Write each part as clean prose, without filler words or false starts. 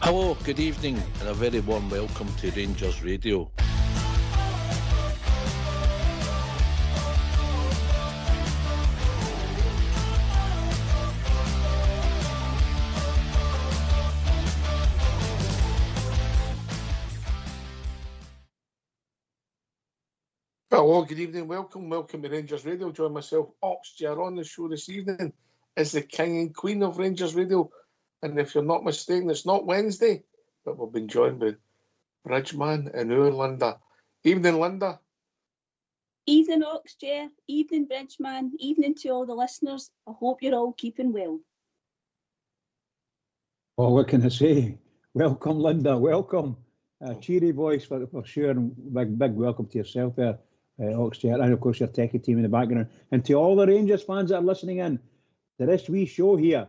Hello, good evening, and a very warm welcome to Rangers Radio. Hello, good evening, welcome to Rangers Radio. Join myself, Oxjar, on the show this evening is the king and queen of Rangers Radio. And if you're not mistaken, it's not Wednesday, but we've been joined by Bridgeman and our Linda. Evening, Linda. Evening, Oxjar. Evening, Bridgeman. Evening to all the listeners. I hope you're all keeping well. Oh, what can I say? Welcome, Linda. Welcome. Cheery voice for sure. And big welcome to yourself there, Oxjar, and of course your techie team in the background. And to all the Rangers fans that are listening in to this wee show here.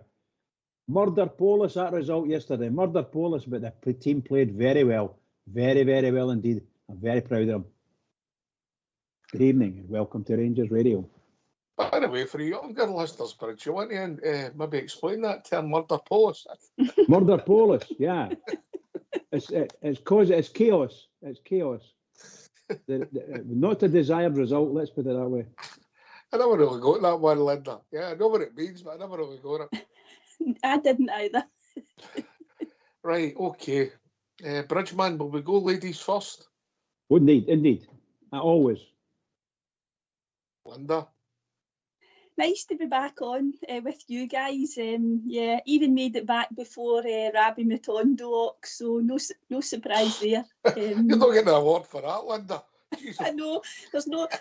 Murder Polis, that result yesterday. Murder Polis, but the team played very well. Very, very well indeed. I'm very proud of them. Good evening and welcome to Rangers Radio. By the way, for you younger listeners, Bridge, you want to maybe explain that term, Murder Polis? Murder Polis, yeah. It's chaos. It's chaos. Not a desired result, let's put it that way. I never really got that one, Linda. Yeah, I know what it means, but I never really got it. I didn't either. Right, okay. Bridgeman, will we go ladies first? Indeed. Always. Linda? Nice to be back on with you guys. Yeah, even made it back before Rabbi Matondo, so no surprise there. You're not getting an award for that, Linda. Jesus. I know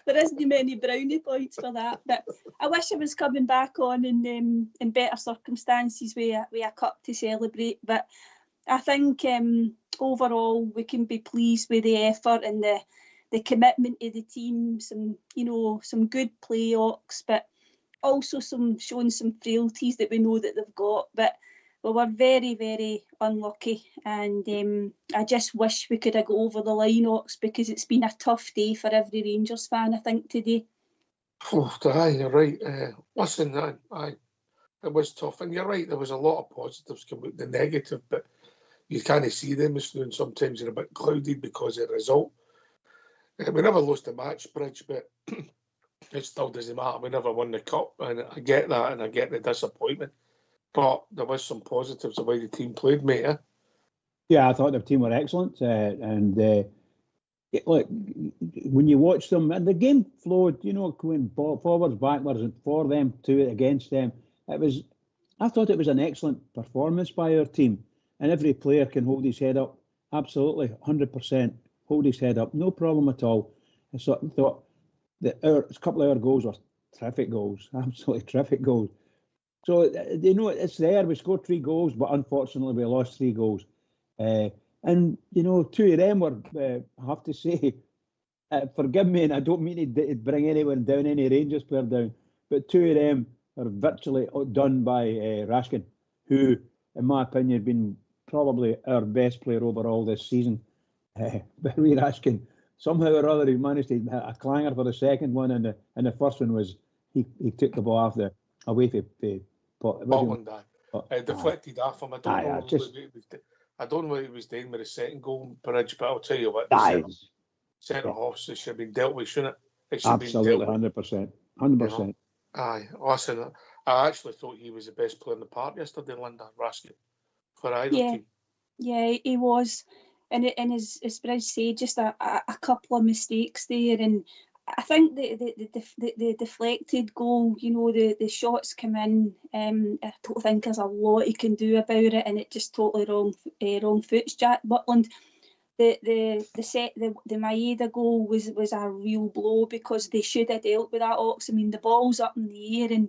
there isn't many brownie points for that, but I wish I was coming back on in better circumstances with a cup to celebrate. But I think overall we can be pleased with the effort and the commitment of the team. Some good play, Ox, but also showing some frailties that we know that they've got. But we were very, very unlucky, and I just wish we could have got over the line, Ox, because it's been a tough day for every Rangers fan, I think, today. Oh, aye, you're right. Listen, it was tough, and you're right, there was a lot of positives come out, the negative, but you can't see them as soon. Sometimes they're a bit clouded because of the result. We never lost the match, Bridge, but it still doesn't matter. We never won the cup, and I get that, and I get the disappointment. But there was some positives the way the team played, mate. Yeah, I thought the team were excellent, and look, when you watch them, the game flowed. Going forwards, backwards, and for them to against them. I thought it was an excellent performance by our team, and every player can hold his head up. Absolutely, 100%, hold his head up, no problem at all. I thought that a couple of our goals were terrific goals, absolutely terrific goals. So, it's there. We scored 3 goals, but unfortunately we lost 3 goals. And, 2 of them were, I have to say, forgive me, and I don't mean to bring anyone down, any Rangers player down, but 2 of them are virtually done by Raskin, who, in my opinion, has been probably our best player overall this season. But we Raskin, somehow or other, he managed to hit a clanger for the second one, and the first one was he took the ball away from Portland, deflected off him. I don't know what he was doing with the second goal, Bridge, but I'll tell you what, centre halves should have been dealt with, shouldn't it? Absolutely, 100%. 100%. Aye, listen, I actually thought he was the best player in the park yesterday, Linda, Raskin, for either team. Yeah, he was. And as Bridge said, just a couple of mistakes there, and I think the deflected goal, the shots come in. I don't think there's a lot he can do about it, and it just totally wrong foots Jack Butland. The Maeda goal was a real blow because they should have dealt with that, Ox. I mean, the ball's up in the air, and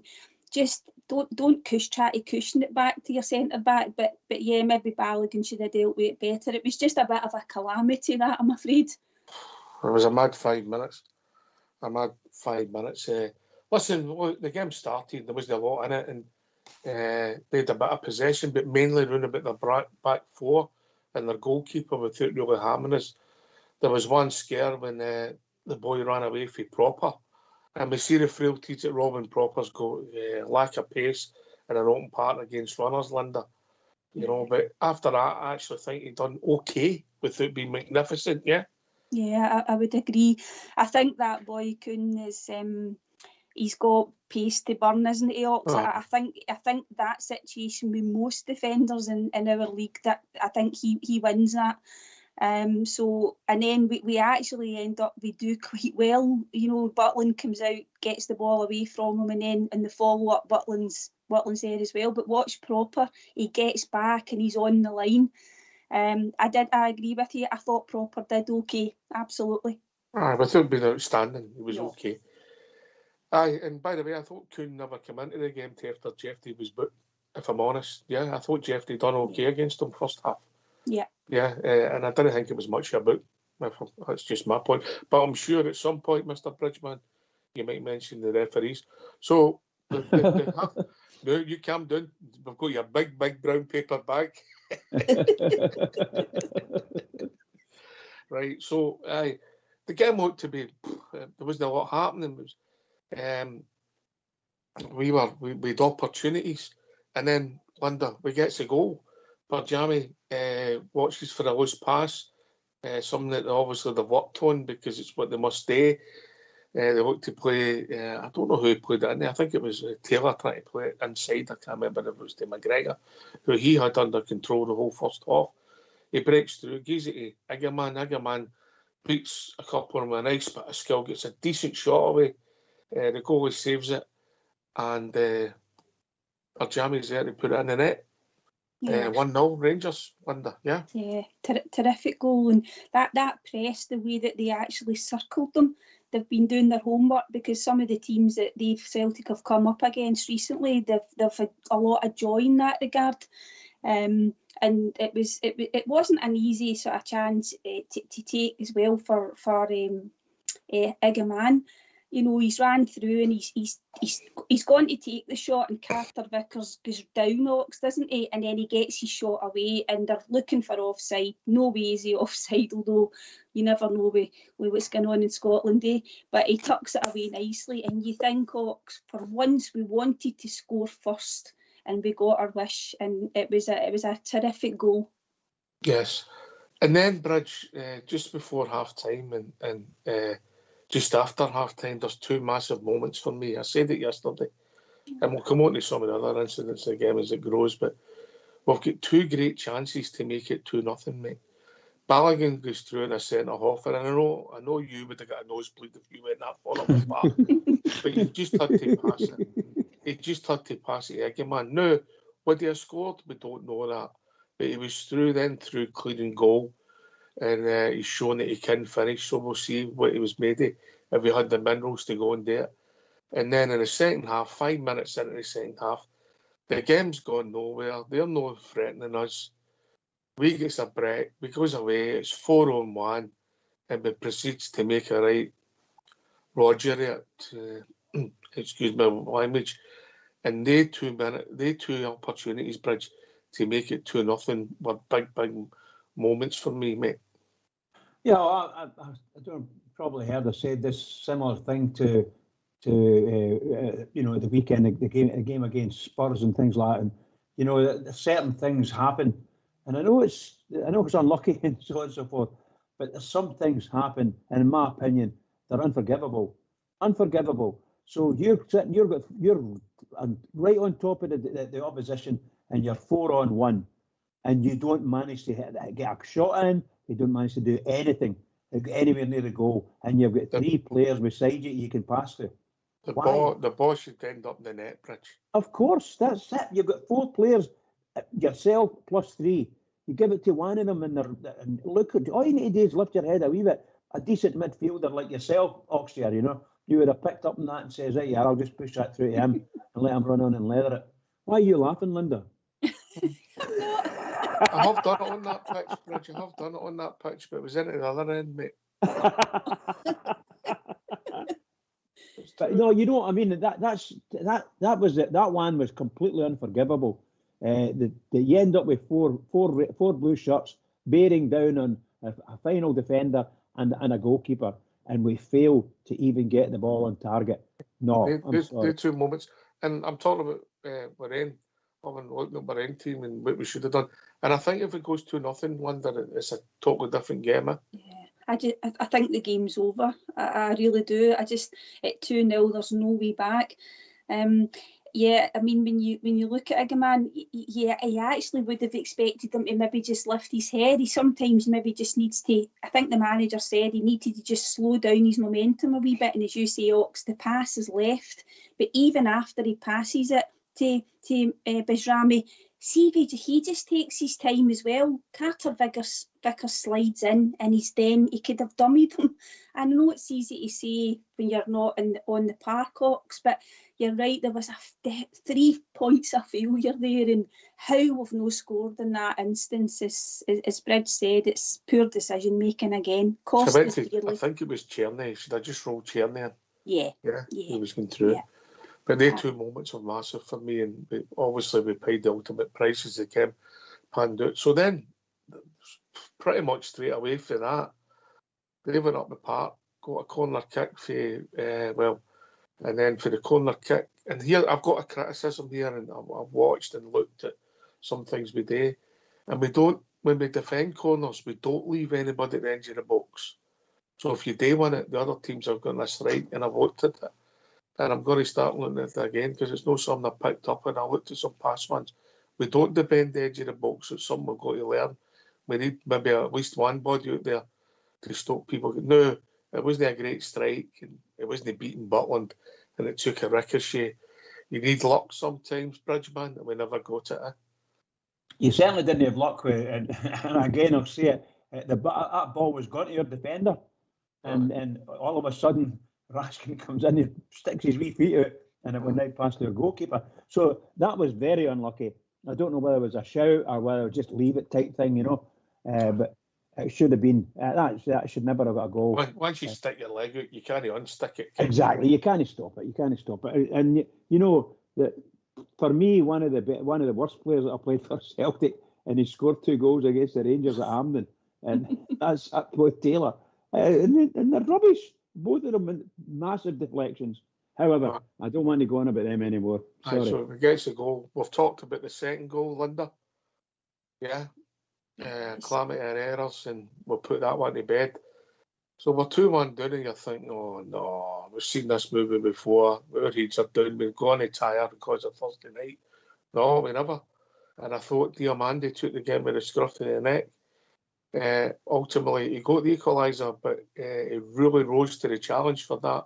just don't try to cushion it back to your centre back. But yeah, maybe Balogun should have dealt with it better. It was just a bit of a calamity, that, I'm afraid. It was a mad 5 minutes. Listen, look, the game started, there wasn't a lot in it, and they had a bit of possession, but mainly around about their back 4 and their goalkeeper without really harming us. There was one scare when the the boy ran away from Proper. And we see the frailties that Robin Proper's got, lack of pace in an open part against runners, Linda. You know, but after that, I actually think he done okay without being magnificent, yeah? Yeah, I would agree. I think that boy Kuhn is, he's got pace to burn, isn't he, Ox? I think that situation with most defenders in our league, that I think he wins that. So, and then we actually end up, we do quite well. You know, Butland comes out, gets the ball away from him, and then in the follow-up, Butland's there as well. But watch Proper, he gets back and he's on the line. I agree with you. I thought Proper did okay, absolutely. Without being outstanding, he was okay. And by the way, I thought Kuhn never came into the game after Jeffrey was booked, if I'm honest. Yeah, I thought Jeffrey done okay against him first half. Yeah. Yeah, and I didn't think it was much about. That's just my point. But I'm sure at some point, Mr. Bridgman, you might mention the referees. So, no, you calm down. We've got your big brown paper bag. Right, so the game ought to be, there wasn't a lot happening. We had opportunities, and then Linda, we gets a goal. Barjami watches for a loose pass, something that obviously they've worked on because it's what they must do. They look to play, I don't know who played it in there. I think it was Taylor trying to play it inside. I can't remember if it was to McGregor, who he had under control the whole first half. He breaks through, gives it to Iggerman beats a couple of them with a nice bit of skill, gets a decent shot away. The goalie saves it, and Barjami's there to put it in the net. 1-0 Rangers, Linda, yeah? Yeah, terrific goal. And that press, the way that they actually circled them, they've been doing their homework, because some of the teams that Celtic have come up against recently, they've had a lot of joy in that regard. And it wasn't an easy sort of chance to take as well for Iggerman. You know, he's ran through and he's going to take the shot, and Carter Vickers goes down, Ox, doesn't he? And then he gets his shot away, and they're looking for offside. No way is he offside, although you never know with what's going on in Scotland, eh? But he tucks it away nicely, and you think, Ox, for once we wanted to score first, and we got our wish, and it was a terrific goal. Yes, and then Bridge, just before half time and just after half time, there's two massive moments for me. I said it yesterday, and we'll come on to some of the other incidents of the game as it grows, but we've got two great chances to make it 2-0, mate. Balogun goes through in a centre half, and I know you would have got a nosebleed if you went that far up the back, but you just had to pass it. He just had to pass it again, man. Now, would he have scored? We don't know that, but he was through cleaning goal. And he's shown that he can finish, so we'll see what he was made of if he had the minerals to go and do it. And then in the second half, 5 minutes into the second half, the game's gone nowhere. They're not threatening us. We get a break, we goes away, it's 4-on-1, and we proceeds to make a right Roger it, excuse my language. And they two opportunities, Bridge, to make it 2-0 were big moments for me, mate. Yeah, I don't probably heard I said this similar thing to the weekend, the game against Spurs and things like that. And you know, certain things happen, and I know it's unlucky and so on and so forth, but there's some things happen, and in my opinion, they're unforgivable. So you're right on top of the opposition, and you're 4-on-1. And you don't manage to get a shot in, you don't manage to do anything, anywhere near the goal, and you've got three players beside you can pass to. The ball should end up in the net, Bridge. Of course, that's it. You've got four players, yourself plus three. You give it to one of them, and look, all you need to do is lift your head a wee bit. A decent midfielder like yourself, Oxford, you would have picked up on that and says, right, yeah, I'll just push that through to him and let him run on and leather it. Why are you laughing, Linda? I'm not. I have done it on that pitch, Bridge. I have done it on that pitch, but it was into the other end, mate. But no, you know what I mean. That was it. That one was completely unforgivable. You end up with four blue shirts bearing down on a final defender and a goalkeeper, and we fail to even get the ball on target. No, I'm sorry. The 2 moments, and I'm talking about Bahrain. Having looked at Bahrain team and what we should have done, and I think if it goes 2-0, London, it's a totally different game. Yeah, I think the game's over. I really do. I just at 2-0, there's no way back. Yeah, I mean, when you look at Egeman, yeah, I actually would have expected him to maybe just lift his head. He sometimes maybe just needs to. I think the manager said he needed to just slow down his momentum a wee bit. And as you say, Ox, the pass is left, but even after he passes it to Bajrami, see if he just takes his time as well. Carter Vickers slides in, and he could have dummied him. I know it's easy to say when you're not on the park, Ox, but you're right, there was 3 points of failure there, and how we've no scored in that instance is, as Bridge said, it's poor decision making again. I think it was Tierney. Should I just roll Tierney in? Yeah. He was going through. Yeah. But they 2 moments were massive for me, and obviously we paid the ultimate price as they came panned out. So then, pretty much straight away for that, they went up the park, got a corner kick for and then for the corner kick. And here I've got a criticism here, and I've watched and looked at some things we do, and when we defend corners, we don't leave anybody at the edge of the box. So if you do win it, the other teams have got this right, and I've looked at it. And I'm going to start looking at it again because it's not something I picked up, and I looked at some past ones. We don't defend the edge of the box. It's something we've got to learn. We need maybe at least one body out there to stop people. No, it wasn't a great strike, and it wasn't beating Butland, and it took a ricochet. You need luck sometimes, Bridgeman, and we never got it. You certainly didn't have luck with it, and again, I'll say it. That ball was going to your defender, and all of a sudden, Raskin comes in and sticks his wee feet out, and it went right past their goalkeeper. So that was very unlucky. I don't know whether it was a shout or whether it was just leave it type thing, but it should have been. That should never have got a goal. Once you stick your leg out, you can't unstick it. Exactly, you can't stop it. And that for me, one of the worst players that I played for Celtic, and he scored 2 goals against the Rangers at Hampden, and that's with Taylor, and they're rubbish. Both of them massive deflections. However, I don't want to go on about them anymore. Sorry. So we get the goal. We've talked about the second goal, Linda. Yeah. Calamity and errors, and we'll put that one to bed. So we're 2-1 down, and you're thinking, oh no, we've seen this movie before. Our heads are down. We're going to tire because of Thursday night. No, we never. And I thought Diamandi took the game with a scruff of the neck. Ultimately, he got the equaliser, but he really rose to the challenge for that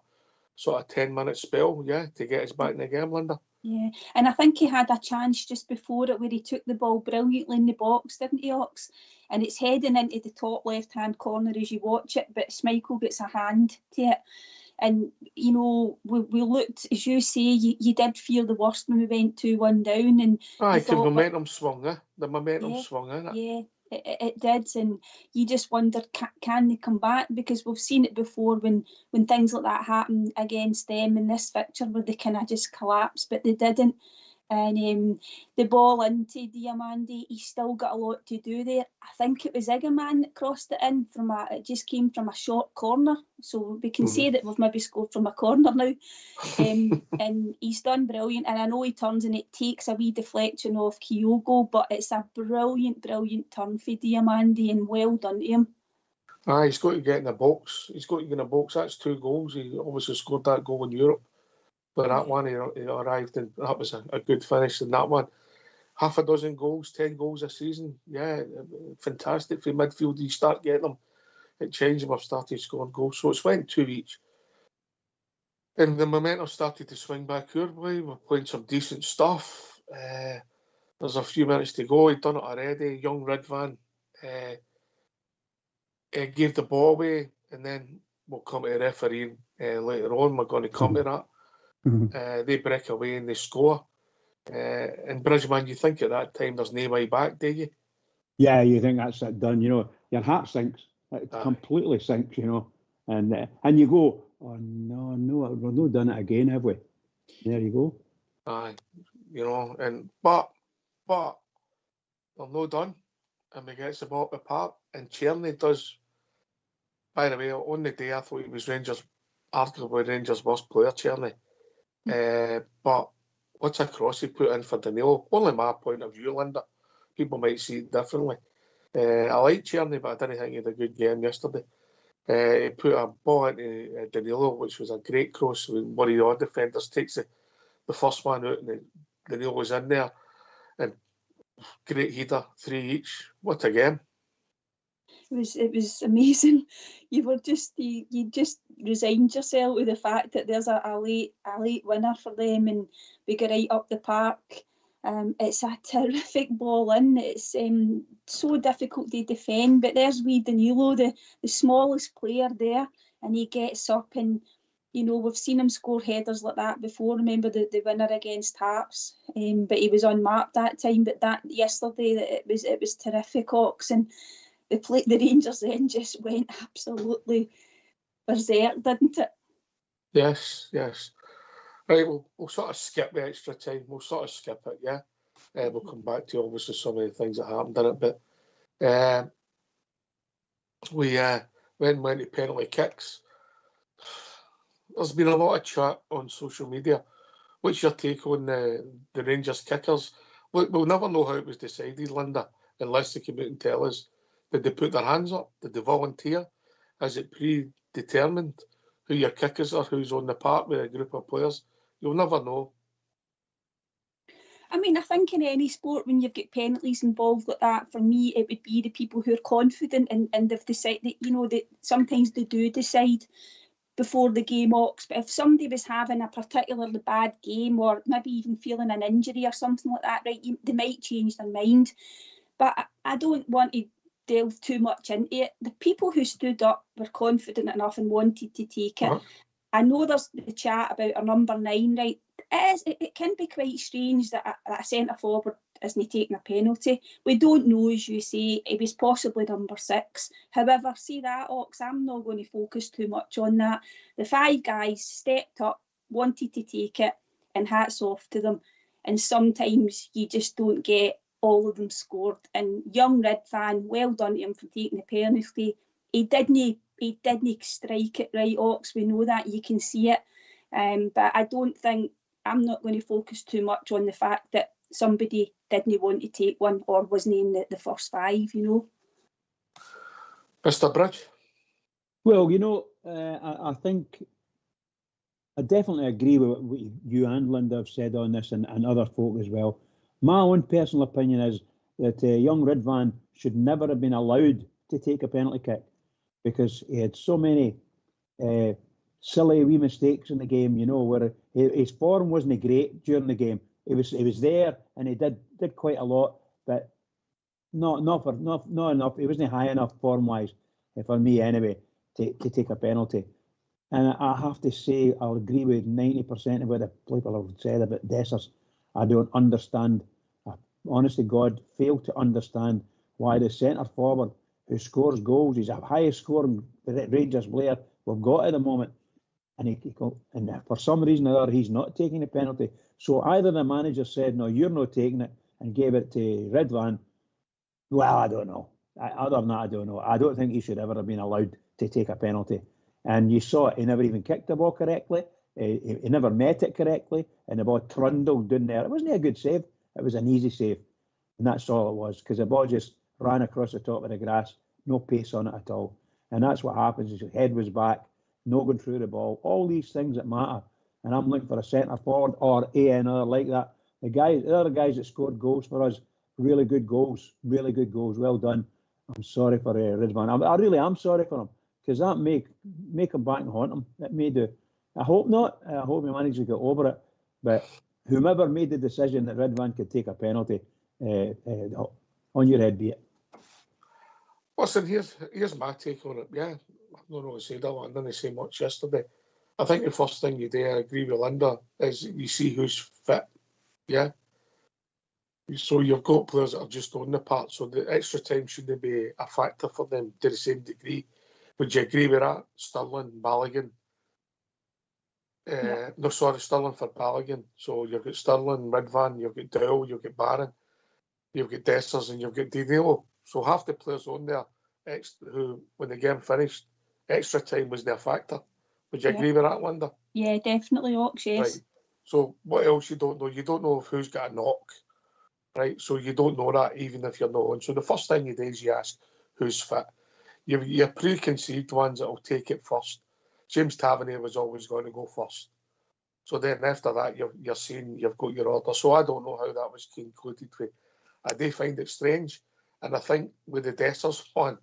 sort of 10-minute spell, to get us back in the game, Linda. Yeah, and I think he had a chance just before it where he took the ball brilliantly in the box, didn't he, Ox? And it's heading into the top left-hand corner as you watch it, but Schmeichel gets a hand to it. And, we looked, as you say, you did fear the worst when we went 2-1 down. And the momentum swung, The momentum swung, innit? Yeah. It did, and you just wondered, can they come back? Because we've seen it before when things like that happen against them in this fixture where they kind of just collapse, but they didn't. And the ball into Diamandi, he's still got a lot to do there. I think it was Egeman that crossed it in it just came from a short corner. So we can say that we've maybe scored from a corner now. And he's done brilliant. And I know he turns and it takes a wee deflection off Kyogo, but it's a brilliant, brilliant turn for Diamandi, and well done to him. He's got to get in the box. That's 2 goals. He obviously scored that goal in Europe. But that one, he arrived, and that was a good finish in that one. 6 goals, 10 goals a season. Yeah, fantastic for midfield. You start getting them. It changed. We've started scoring goals. So it's went 2 each. And the momentum started to swing back our way. We're playing some decent stuff. There's a few minutes to go. He'd done it already. Young Ridvan gave the ball away, and then we'll come to the refereeing later on. We're going to come to that. They break away and they score. And Bridgeman, you think at that time there's no way back, do you? Yeah, you think that's it done. Your heart sinks. It completely sinks, and you go, oh no, we've not done it again, have we? There you go. But they're not done, and we get the ball at the park, and Tierney does By the way, on the day I thought he was arguably Rangers' worst player, Tierney. But what a cross he put in for Danilo. Only my point of view, Linda. People might see it differently. I like Tierney, but I didn't think he had a good game yesterday. He put a ball into Danilo, which was a great cross. One of the odd defenders takes the first one out, and Danilo was in there. And great header, 3 each. What a game! It was amazing. You just resigned yourself to the fact that there's a late winner for them, and we go right up the park. It's a terrific ball in. It's so difficult to defend, but there's wee Danilo, the smallest player there, and he gets up, and we've seen him score headers like that before. Remember the winner against Hearts, but he was unmarked that time. But that yesterday, it was terrific, Ox, and the Rangers then just went absolutely berserk, didn't it? Yes. Right, we'll sort of skip the extra time. We'll sort of skip it, yeah. We'll come back to obviously some of the things that happened in it, but we went to penalty kicks. There's been a lot of chat on social media. What's your take on the Rangers kickers? We'll never know how it was decided, Linda, unless they come out and tell us. Did they put their hands up? Did they volunteer? Is it predetermined who your kickers are, who's on the park with a group of players? You'll never know. I mean, I think in any sport, when you've got penalties involved like that, for me, it would be the people who are confident and they've decided, that sometimes they do decide before the game, Ox. But if somebody was having a particularly bad game or maybe even feeling an injury or something like that, right, they might change their mind. But I don't want to delve too much into it. The people who stood up were confident enough and wanted to take it. I know there's the chat about a number 9, right? It can be quite strange that a centre forward isn't taking a penalty. We don't know, as you say, it was possibly number 6. However, see that, Ox, I'm not going to focus too much on that. The 5 guys stepped up, wanted to take it, and hats off to them. And sometimes you just don't get all of them scored. And young Red fan, well done to him for taking the penalty. He didn't strike it right, Ox. We know that, you can see it. But I don't think, I'm not going to focus too much on the fact that somebody didn't want to take one or wasn't in the first 5, Mr. Bridge? Well, I think I definitely agree with what you and Linda have said on this, and other folk as well. My own personal opinion is that young Ridvan should never have been allowed to take a penalty kick, because he had so many silly wee mistakes in the game, where his form wasn't great during the game. He was there and he did quite a lot, but not enough. He wasn't high enough form wise for me anyway to take a penalty. And I have to say, I'll agree with 90% of what the people have said about Dessers. I don't understand. I, honest to God, fail to understand why the centre forward who scores goals, he's the highest scoring Rangers player we've got at the moment, and for some reason or other he's not taking the penalty. So either the manager said, no, you're not taking it, and gave it to Ridvan. Well, I don't know. Other than that, I don't know. I don't think he should ever have been allowed to take a penalty. And you saw it, he never even kicked the ball correctly. He never met it correctly, and the ball trundled down there. It wasn't a good save. It was an easy save. And that's all it was, because the ball just ran across the top of the grass, no pace on it at all. And that's what happens. His head was back, not going through the ball. All these things that matter. And I'm looking for a centre forward or another like that. The other guys that scored goals for us, really good goals. Well done. I'm sorry for Ridvan. I really am sorry for him, because that make him back and haunt him. It may do. I hope not. I hope he manages to get over it. But whomever made the decision that Ridvan could take a penalty, on your head be it. Listen, here's my take on it. Yeah, I've not really said a lot. I didn't say much yesterday. I think the first thing you do, I agree with Linda, is you see who's fit. Yeah. So you've got players that are just on the part, so the extra time shouldn't be a factor for them to the same degree. Would you agree with that? Sterling, Balogun. No, sorry, Sterling for Balogun. So you've got Sterling, Ridvan, you've got Dowell, you've got Barron, you've got Dessers, and you've got Danilo. So half the players on there, who, when the game finished, extra time wasn't a factor. Would you agree with that, Linda? Yeah, definitely, Ox, yes. Right. So what else you don't know? You don't know if who's got a knock, right? So you don't know that even if you're not on. So the first thing you do is you ask who's fit. Your preconceived ones that will take it first. James Tavernier was always going to go first. So then after that, you're saying you've got your order. So I don't know how that was concluded with. I do find it strange. And I think with the Dessers one,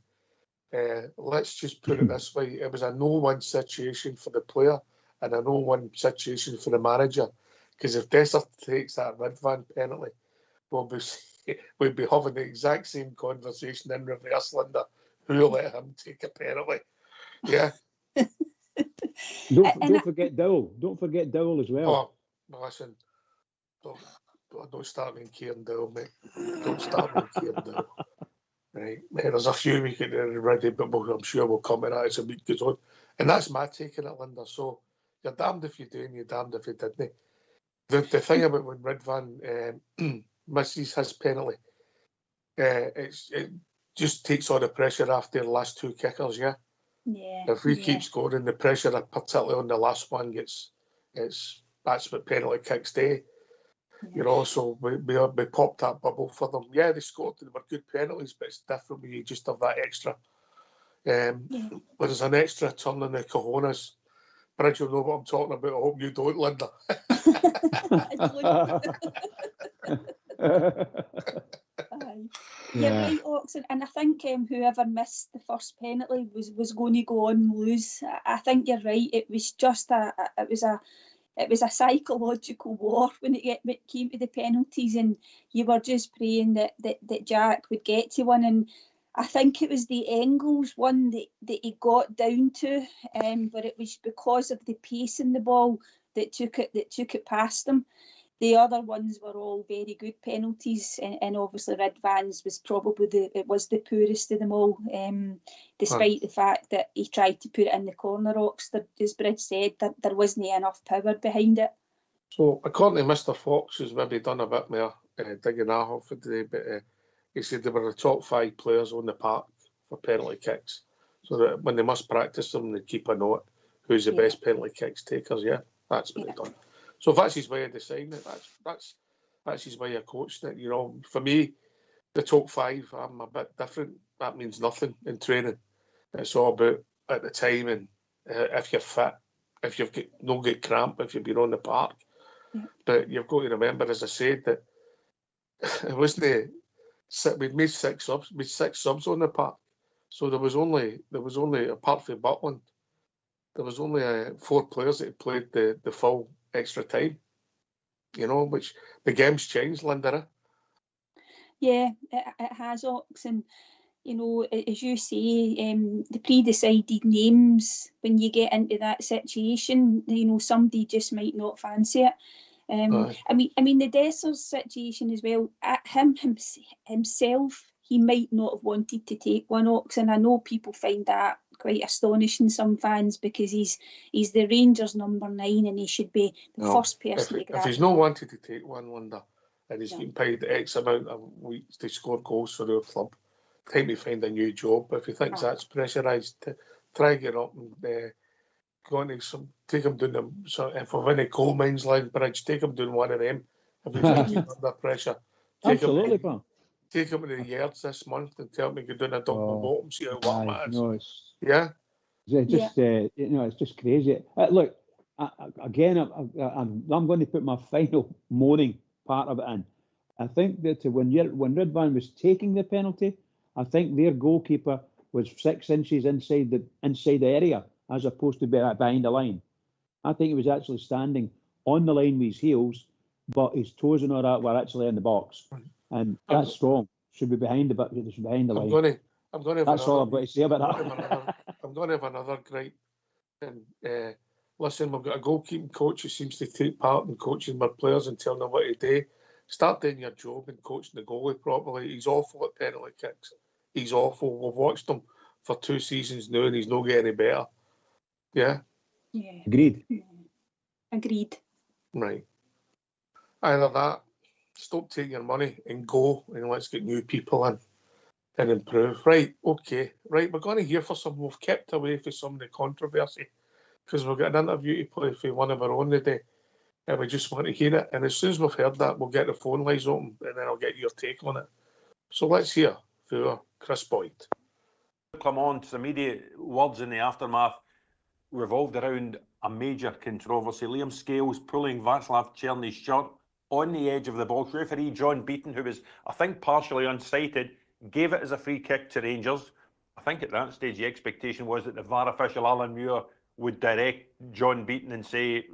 let's just put it this way, it was a no-win situation for the player and a no-win situation for the manager. Because if Desser takes that Ridvan penalty, we'll be having the exact same conversation in reverse, Linda. Who let him take a penalty? Yeah. Don't forget Dowell. Don't forget Dowell as well. Oh, listen, don't start me in Kieran Dowell, mate. Don't start me in Kieran Dowell. Right, there's a few we could already, but I'm sure we'll come to that as the week goes on. And that's my take on it, Linda. So you're damned if you do and you're damned if you didn't. The thing about when Ridvan misses his penalty, it just takes all the pressure off their last two kickers, yeah? Yeah. If we keep scoring, the pressure, particularly on the last one, that's what penalty kicks do. You know, so we popped that bubble for them. Yeah, they scored, they were good penalties, but it's different when you just have that extra. There's an extra turn in the cojones. Bridge, you'll know what I'm talking about. I hope you don't, Linda. You're right, Oxen, and I think whoever missed the first penalty was going to go on and lose. I think you're right. It was just it was a psychological war when it came to the penalties, and you were just praying that Jack would get to one. And I think it was the Engels one that he got down to, but it was because of the pace in the ball that took it past him. The other ones were all very good penalties, and obviously Ridvan's was probably the poorest of them all, despite the fact that he tried to put it in the corner. Oxford, as Bridge said, that there wasn't enough power behind it. So according to Mr. Fox, who's maybe done a bit more digging off for today, but he said they were the top 5 players on the park for penalty kicks. So that when they must practice them, they keep a note who's the best penalty kicks takers. Yeah, that's what they've done. So if that's his way of deciding it, that's his way of coaching it. You know, for me, the top 5, I'm a bit different. That means nothing in training. It's all about at the time and if you're fit, if you've not got cramp, if you've been on the park. Yeah. But you've got to remember, as I said, that it wasn't. We'd made 6 subs. We had 6 subs on the park, so there was only apart from Butland, there was only 4 players that had played the full extra time, you know, which the game's changed, Linda. Yeah, it has, Ox, and you know, as you say, the pre-decided names, when you get into that situation, you know, somebody just might not fancy it. I mean, the Dessers situation as well. Himself, he might not have wanted to take one, Ox, and I know people find that quite astonishing, some fans, because he's the Rangers number 9 and he should be the first person to grab. If he's not wanted to take one, Linda, and he's getting paid X amount of weeks to score goals for our club, time to find a new job. If he thinks that's pressurised, try to get up and go on to take him down them. So if we've any coal mines line Bridge, take him down one of them. If he thinks he's under pressure, take him to the yards this month and tell him to go down a double bottom, see how warm it is. No, it's just crazy. Look, again, I'm going to put my final moaning part of it in. I think that when Ridvan was taking the penalty, I think their goalkeeper was 6 inches inside the area as opposed to behind the line. I think he was actually standing on the line with his heels, but his toes and all that were actually in the box, and that's strong. Should be behind the line. That's all I've got to say about that. I'm going to have another gripe. And listen, we've got a goalkeeping coach who seems to take part in coaching our players and telling them what to do. Start doing your job and coaching the goalie properly. He's awful at penalty kicks. He's awful. We've watched him for 2 seasons now and he's not getting any better. Yeah? Yeah. Agreed. Agreed. Right. Either that, stop taking your money and go and let's get new people in. and improve. Right, okay. Right, we're going to hear for some. We've kept away from some of the controversy because we've got an interview to play for one of our own today, and we just want to hear it. And as soon as we've heard that, we'll get the phone lines open, and then I'll get your take on it. So let's hear for Chris Boyd. Come on, some immediate words in the aftermath revolved around a major controversy. Liam Scales pulling Václav Černy's shirt on the edge of the box. Referee John Beaton, who was, I think, partially unsighted, gave it as a free kick to Rangers. I think at that stage the expectation was that the VAR official Alan Muir would direct John Beaton and say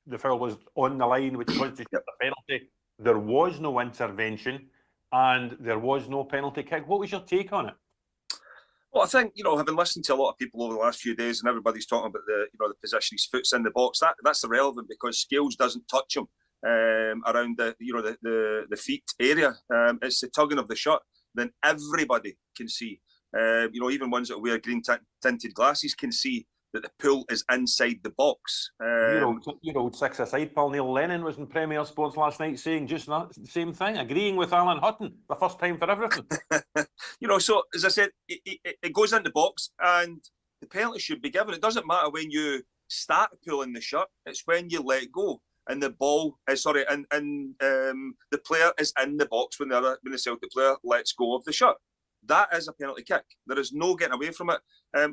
the foul was on the line, which constituted the penalty. There was no intervention and there was no penalty kick. What was your take on it? Well, I think, having listened to a lot of people over the last few days, and everybody's talking about the position his foot's in the box, that's irrelevant because Scales doesn't touch him around the feet area. It's the tugging of the shirt. Then everybody can see, even ones that wear green tinted glasses can see that the pull is inside the box. Your old six-a-side pal Neil Lennon was in Premier Sports last night saying just that same thing, agreeing with Alan Hutton, the first time for everything. So as I said, it goes in the box and the penalty should be given. It doesn't matter when you start pulling the shirt, it's when you let go and the ball and the player is in the box when the Celtic player lets go of the shirt. That is a penalty kick. There is no getting away from it.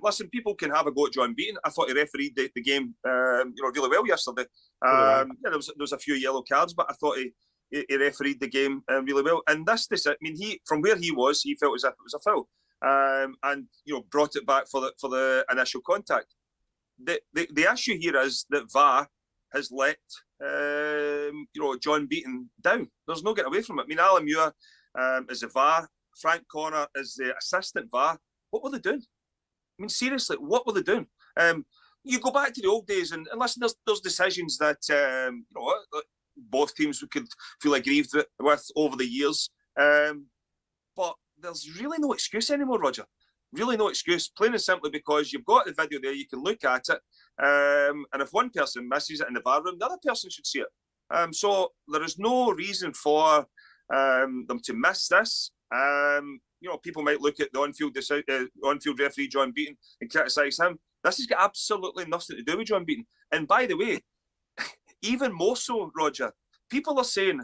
Listen, people can have a go at John Beaton. I thought he refereed the game, really well yesterday. There was a few yellow cards, but I thought he refereed the game really well. And he from where he was, he felt as if it was a foul, and brought it back for the initial contact. The issue here is that VAR has let John Beaton down. There's no getting away from it. I mean, Alan Muir is the VAR. Frank Connor is the assistant VAR. What were they doing? I mean, seriously, what were they doing? You go back to the old days, and listen, there's decisions that both teams could feel aggrieved with over the years. But there's really no excuse anymore, Roger. Really no excuse, plain and simply because you've got the video there, you can look at it, and if one person misses it in the VAR room, the other person should see it. So there is no reason for them to miss this. People might look at the on-field referee John Beaton and criticise him. This has got absolutely nothing to do with John Beaton. And by the way, even more so, Roger, people are saying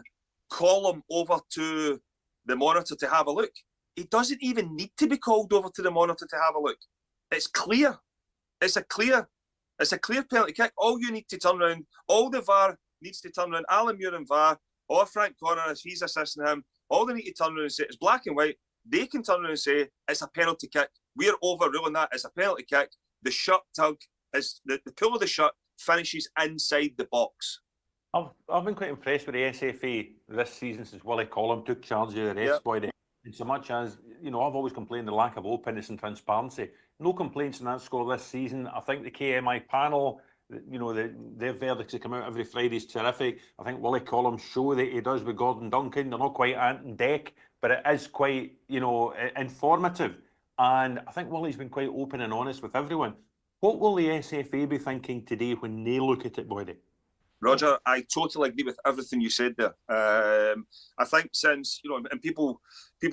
call him over to the monitor to have a look. He doesn't even need to be called over to the monitor to have a look. It's clear. It's a clear penalty kick. All you need to turn around, all the VAR needs to turn around, Alan Muir and VAR, or Frank Connor if he's assisting him, all they need to turn around and say, it's black and white. They can turn around and say, it's a penalty kick. We're overruling that. It's a penalty kick. The shirt tug, is the pull of the shirt finishes inside the box. I've been quite impressed with the SFA this season since Willie Collum took charge of the rest body. In so much as, I've always complained the lack of openness and transparency. No complaints in that score this season. I think the KMI panel, their verdicts that come out every Friday is terrific. I think Willie Collum's show that he does with Gordon Duncan, they're not quite ant and deck, but it is quite, informative. And I think Willie's been quite open and honest with everyone. What will the SFA be thinking today when they look at it, Boydie? Roger, I totally agree with everything you said there. I think since, and people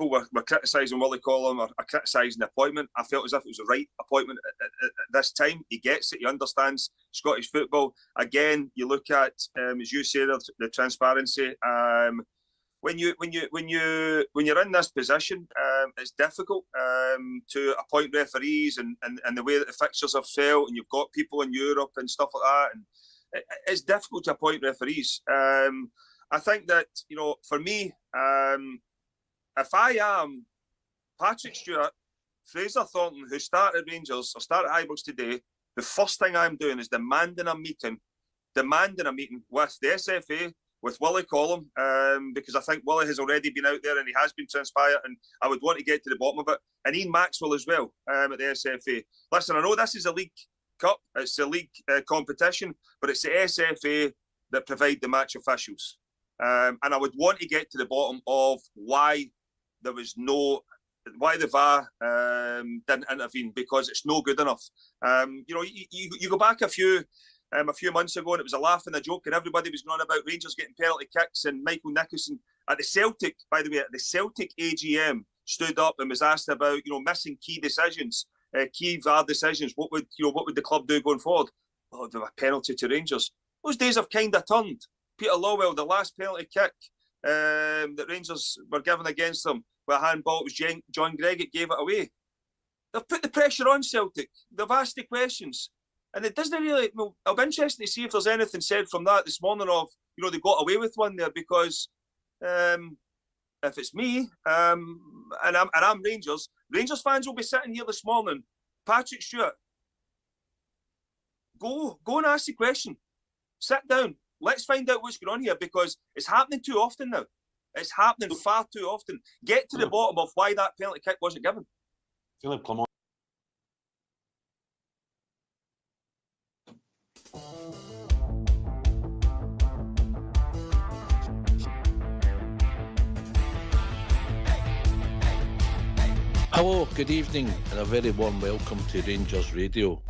were criticising Willie Collum or criticising the appointment, I felt as if it was the right appointment at this time. He gets it, he understands Scottish football. Again, you look at, as you say, the transparency. When you're in this position, it's difficult to appoint referees and the way that the fixtures have felt, and you've got people in Europe and stuff like that, and it's difficult to appoint referees. I think that, for me, if I am Patrick Stewart, Fraser Thornton, who started Rangers or started Ibrox today, the first thing I'm doing is demanding a meeting with the SFA, with Willie Collum, because I think Willie has already been out there and he has been transparent, and I would want to get to the bottom of it. And Ian Maxwell as well at the SFA. Listen, I know this is a League Cup, it's a league competition, but it's the SFA that provide the match officials. And I would want to get to the bottom of why the VAR didn't intervene, because it's no good enough. You go back a few months ago and it was a laugh and a joke and everybody was going on about Rangers getting penalty kicks, and Michael Nicholson at the Celtic, by the way, at the Celtic AGM stood up and was asked about, missing key decisions, key VAR decisions. What would the club do going forward? Oh, there was a penalty to Rangers. Those days have kind of turned. Peter Lawwell, the last penalty kick that Rangers were given against them, with a handball, it was John Greggett gave it away. They've put the pressure on Celtic. They've asked the questions. And it doesn't really, it'll be interesting to see if there's anything said from that this morning of, they got away with one there, because if it's me, and I'm Rangers fans will be sitting here this morning. Patrick Stewart, go and ask the question. Sit down. Let's find out what's going on here, because it's happening too often now. It's happening far too often. Get to the bottom of why that penalty kick wasn't given. Philip Clement. Hello, good evening, and a very warm welcome to Rangers Radio.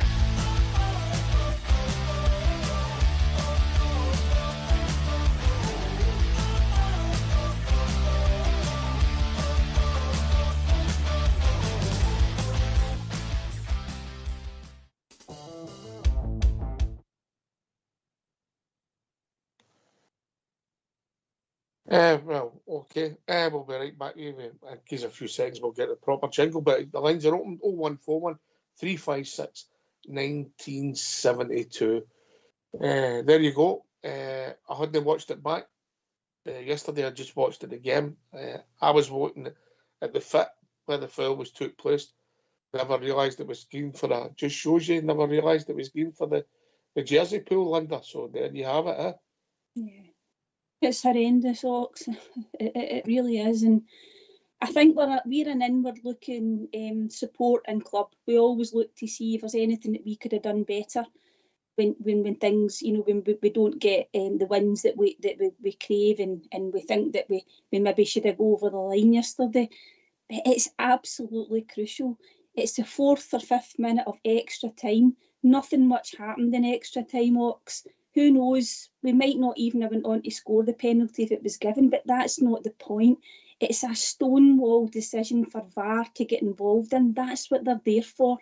Well, okay. We'll be right back. In case a few seconds, we'll get the proper jingle. But the lines are open: 0141 356 1972. There you go. I hadn't watched it back yesterday. I just watched it again. I was voting at the fit where the foul was took place. Never realised it was green for a. Just shows you. Never realised it was green for the jersey pool, Linda. So there you have it. Yeah. It's horrendous, Ox. It really is, and I think we're an inward-looking support and club. We always look to see if there's anything that we could have done better when things, when we don't get the wins that we crave, and we think that we maybe should have go over the line yesterday. But it's absolutely crucial. It's the 4th or 5th minute of extra time. Nothing much happened in extra time, Ox. Who knows? We might not even have went on to score the penalty if it was given, but that's not the point. It's a stonewall decision for VAR to get involved in. That's what they're there for.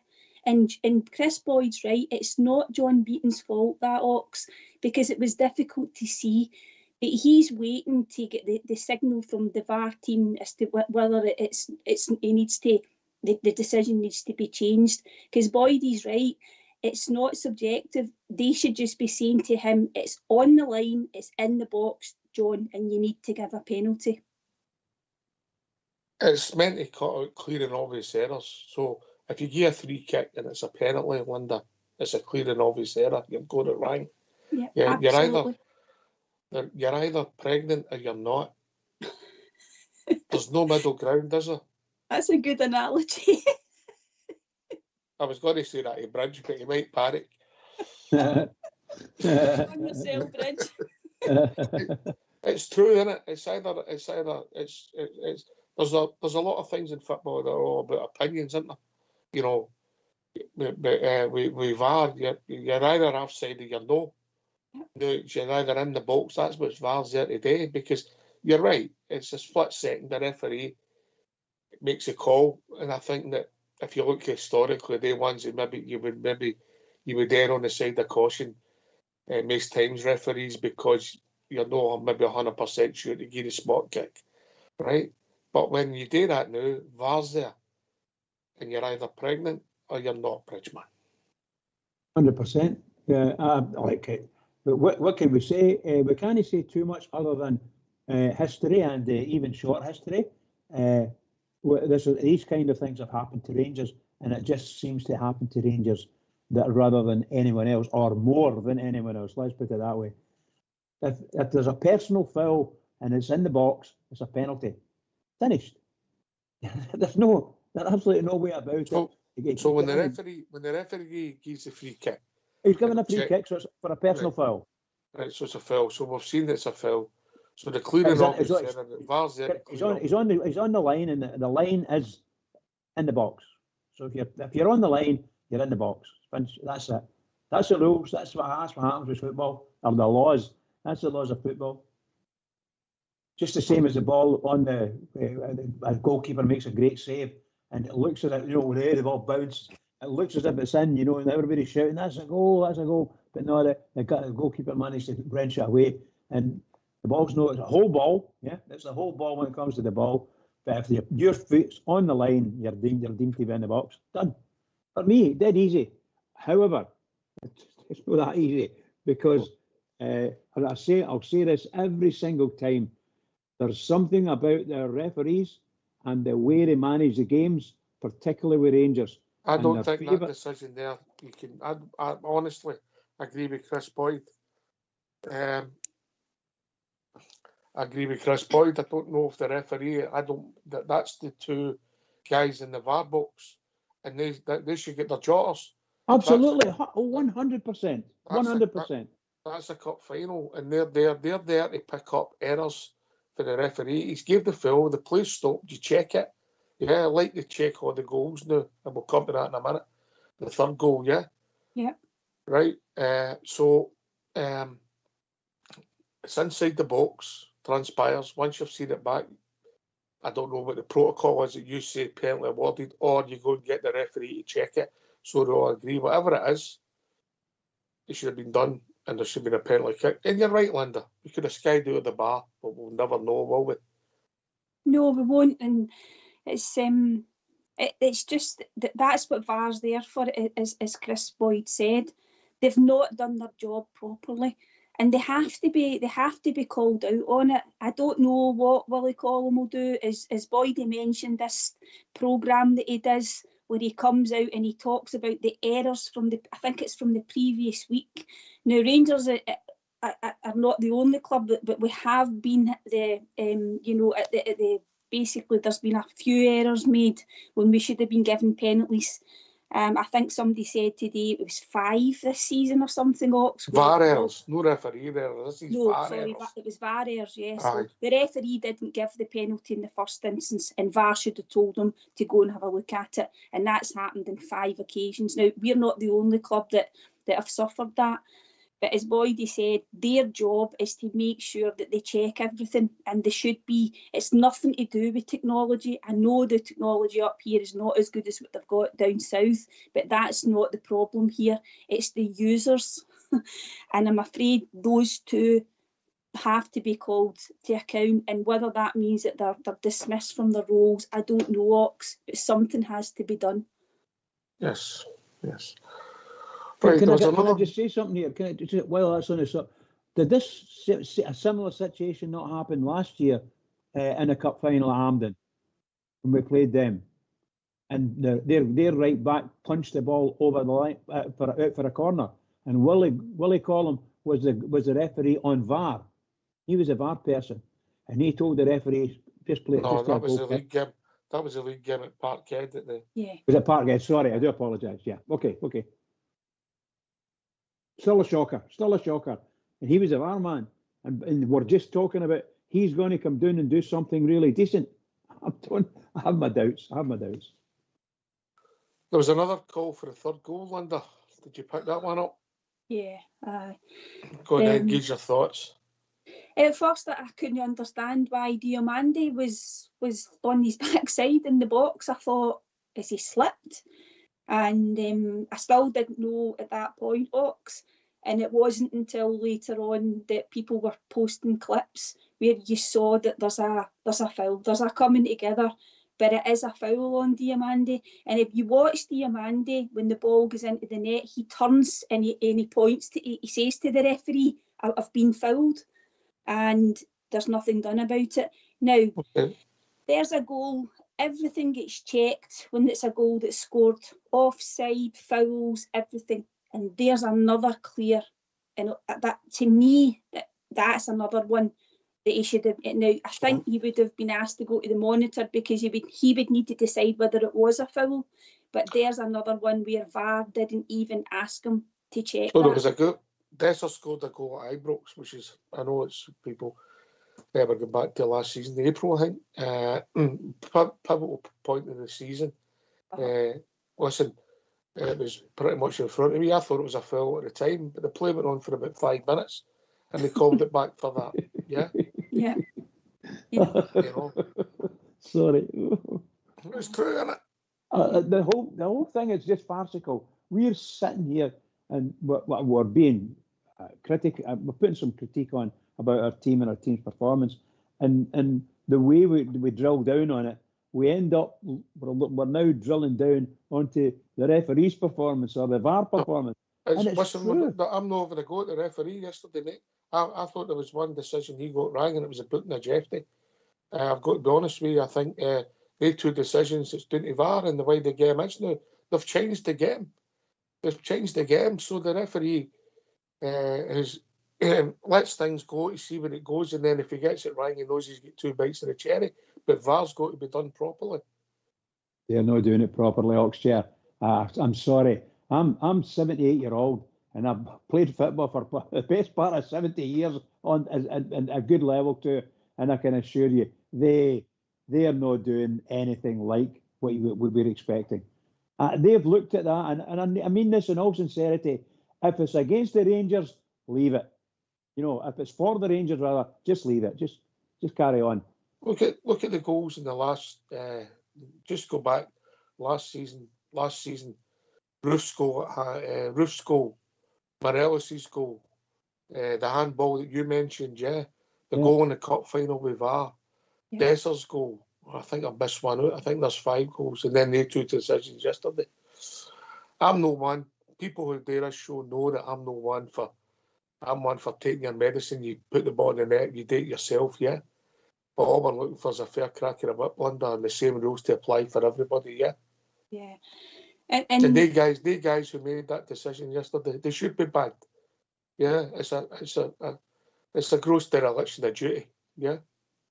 And Chris Boyd's right. It's not John Beaton's fault, that, Ox, because it was difficult to see. But he's waiting to get the signal from the VAR team as to whether the decision needs to be changed. Because Boyd is right. It's not subjective. They should just be saying to him, it's on the line, it's in the box, John, and you need to give a penalty. It's meant to cut out clear and obvious errors. So if you give a free kick and it's a penalty, Linda, it's a clear and obvious error. You've got it right. Yeah, absolutely. You're either pregnant or you're not. There's no middle ground, is there? That's a good analogy. I was going to say that to Bridge, but he might panic. On yourself, Bridge. It's true, isn't it? It's either there's a lot of things in football that are all about opinions, isn't there? With VAR, you're either offside or you're no. You're either in the box. That's what VAR's there today, because you're right. It's a split second. The referee makes a call, and I think that if you look historically, the ones that maybe you would err on the side of caution most times referees, because you're not maybe 100% sure to give a spot kick, right? But when you do that now, VAR's there, and you're either pregnant or you're not, Bridgeman. 100%. Yeah, I like it. But what can we say? We can't say too much other than history, and even short history. These kind of things have happened to Rangers, and it just seems to happen to Rangers that rather than anyone else, or more than anyone else. Let's put it that way. If there's a personal foul and it's in the box, it's a penalty. Finished. There's absolutely no way about it. So when the referee gives a free kick, he's given a free kick, so it's for a personal foul. Right, so it's a foul. So we've seen it's a foul. So the clear and obvious VAR's there. He's on the line, and the line is in the box. So if you're on the line, you're in the box. That's it. That's the rules. That's what happens with football, or the laws. That's the laws of football. just the same as the ball on the goalkeeper makes a great save, and it looks as if, the ball bounces. It looks as if it's in, and everybody's shouting, that's a goal, that's a goal. But no, the goalkeeper managed to wrench it away. And the ball's it's a whole ball. Yeah, it's a whole ball when it comes to the ball. But if your foot's on the line, you're deemed to be in the box. Done. For me, dead easy. However, it's not that easy because I'll say this every single time. There's something about the referees and the way they manage the games, particularly with Rangers. I don't think that decision there. I honestly agree with Chris Boyd. I agree with Chris Boyd. I don't know if the referee. That's the two guys in the VAR box, and they should get their jotters. Absolutely, 100%. 100%. That's a cup final, and they're there to pick up errors for the referee. He's gave the foul, the play stopped. You check it. Yeah, I like to check all the goals now, and we'll come to that in a minute. The third goal, yeah? Yeah. Right. So it's inside the box, transpires. Once you've seen it back, I don't know what the protocol is that you say penalty awarded, or you go and get the referee to check it so they all agree. Whatever it is, it should have been done, and there should have been a penalty kick. And you're right, Linda. We could have skied out of the bar, but we'll never know, will we? No, we won't. And it's just that's what VAR's there for, as Chris Boyd said. They've not done their job properly, and they have to be called out on it. I don't know what Willie Collum will do. As Boyd mentioned, this programme that he does where he comes out and he talks about the errors from I think it's from the previous week. Now, Rangers are not the only club, but we have been at the basically there's been a few errors made when we should have been given penalties. I think somebody said today it was 5 this season or something. VAR errors, no referee errors. It was VAR errors, yes. So the referee didn't give the penalty in the first instance, and VAR should have told them to go and have a look at it. And that's happened on 5 occasions. Now, we're not the only club that have suffered that. But as Boydie said, their job is to make sure that they check everything, and they should be. It's nothing to do with technology. I know the technology up here is not as good as what they've got down south, but that's not the problem here. It's the users. And I'm afraid those two have to be called to account, and whether that means that they're dismissed from their roles, I don't know, Ox, but something has to be done. Yes. Right, can I just say something here? Can I just, while that's on the did a similar situation not happen last year in a cup final at Hampden when we played them? And their right back punched the ball over the line for a corner, and Willie Collum was the referee on VAR. He was a VAR person, and he told the referee just play. No, that was the league game. That was the league game at Parkhead. It was at Parkhead. Sorry, I do apologise. Yeah, okay. Still a shocker. And he was a VAR man. And we're just talking about he's going to come down and do something really decent. I have my doubts. There was another call for the third goal, Linda. Did you pick that one up? Yeah. Go ahead, engage your thoughts. At first, I couldn't understand why Diomande was on his backside in the box. I thought, has he slipped? And I still didn't know at that point, Ox. And it wasn't until later on that people were posting clips where you saw that there's a foul, there's a coming together, but it is a foul on Diomande. And if you watch Diomande, when the ball goes into the net, he turns and he points he says to the referee, I've been fouled, and there's nothing done about it. Now, There's a goal. Everything gets checked when it's a goal that's scored. Offside, fouls, everything. And there's another clear. And that, to me, that's another one that he should have. Now, I think he would have been asked to go to the monitor because he would need to decide whether it was a foul. But there's another one where VAR didn't even ask him to check. So there was a goal. Dessers scored a goal at Ibrox, which is, I know it's people. We're going back to last season, April, I think. Pivotal point in the season. Listen, it was pretty much in front of me. I thought it was a foul at the time, but the play went on for about 5 minutes, and they called it back for that. Yeah. Yeah. Yeah. You know, Sorry. it's true, isn't it? The whole thing is just farcical. We're sitting here and we're being we're putting some critique on about our team and our team's performance, and the way we drill down on it, we end up we're now drilling down onto the referee's performance or the VAR performance. And it's Listen, true. I'm not over to go at the referee yesterday, mate. I thought there was one decision he got wrong, and it was a booting of Jeffrey. I've got to be honest with you. I think they two decisions, it's down to VAR and the way the game is now. They've changed the game. So the referee lets things go to see where it goes, and then if he gets it wrong, he knows he's got 2 bites of the cherry. But VAR's got to be done properly. They're not doing it properly, Oxchair. I'm sorry. I'm 78-year-old, and I've played football for the best part of 70 years on a good level too. And I can assure you, they are not doing anything like what we're expecting. They've looked at that, and I mean this in all sincerity. If it's against the Rangers, leave it. You know, if it's for the Rangers, rather, just leave it. Just carry on. Look at the goals in the last. Just go back last season. Roof's goal, Morelos' goal, the handball that you mentioned, the goal in the cup final with VAR, Desser's goal. I think I've missed one out. I think there's 5 goals, and then they 2 decisions yesterday. I'm no one. People who do this show know that I'm one for taking your medicine. You put the ball in the net, you do it yourself, yeah. But all we're looking for is a fair crack of a whip blunder and the same rules to apply for everybody, yeah. Yeah. And they guys who made that decision yesterday, they should be banned. Yeah, it's a gross dereliction of duty. Yeah.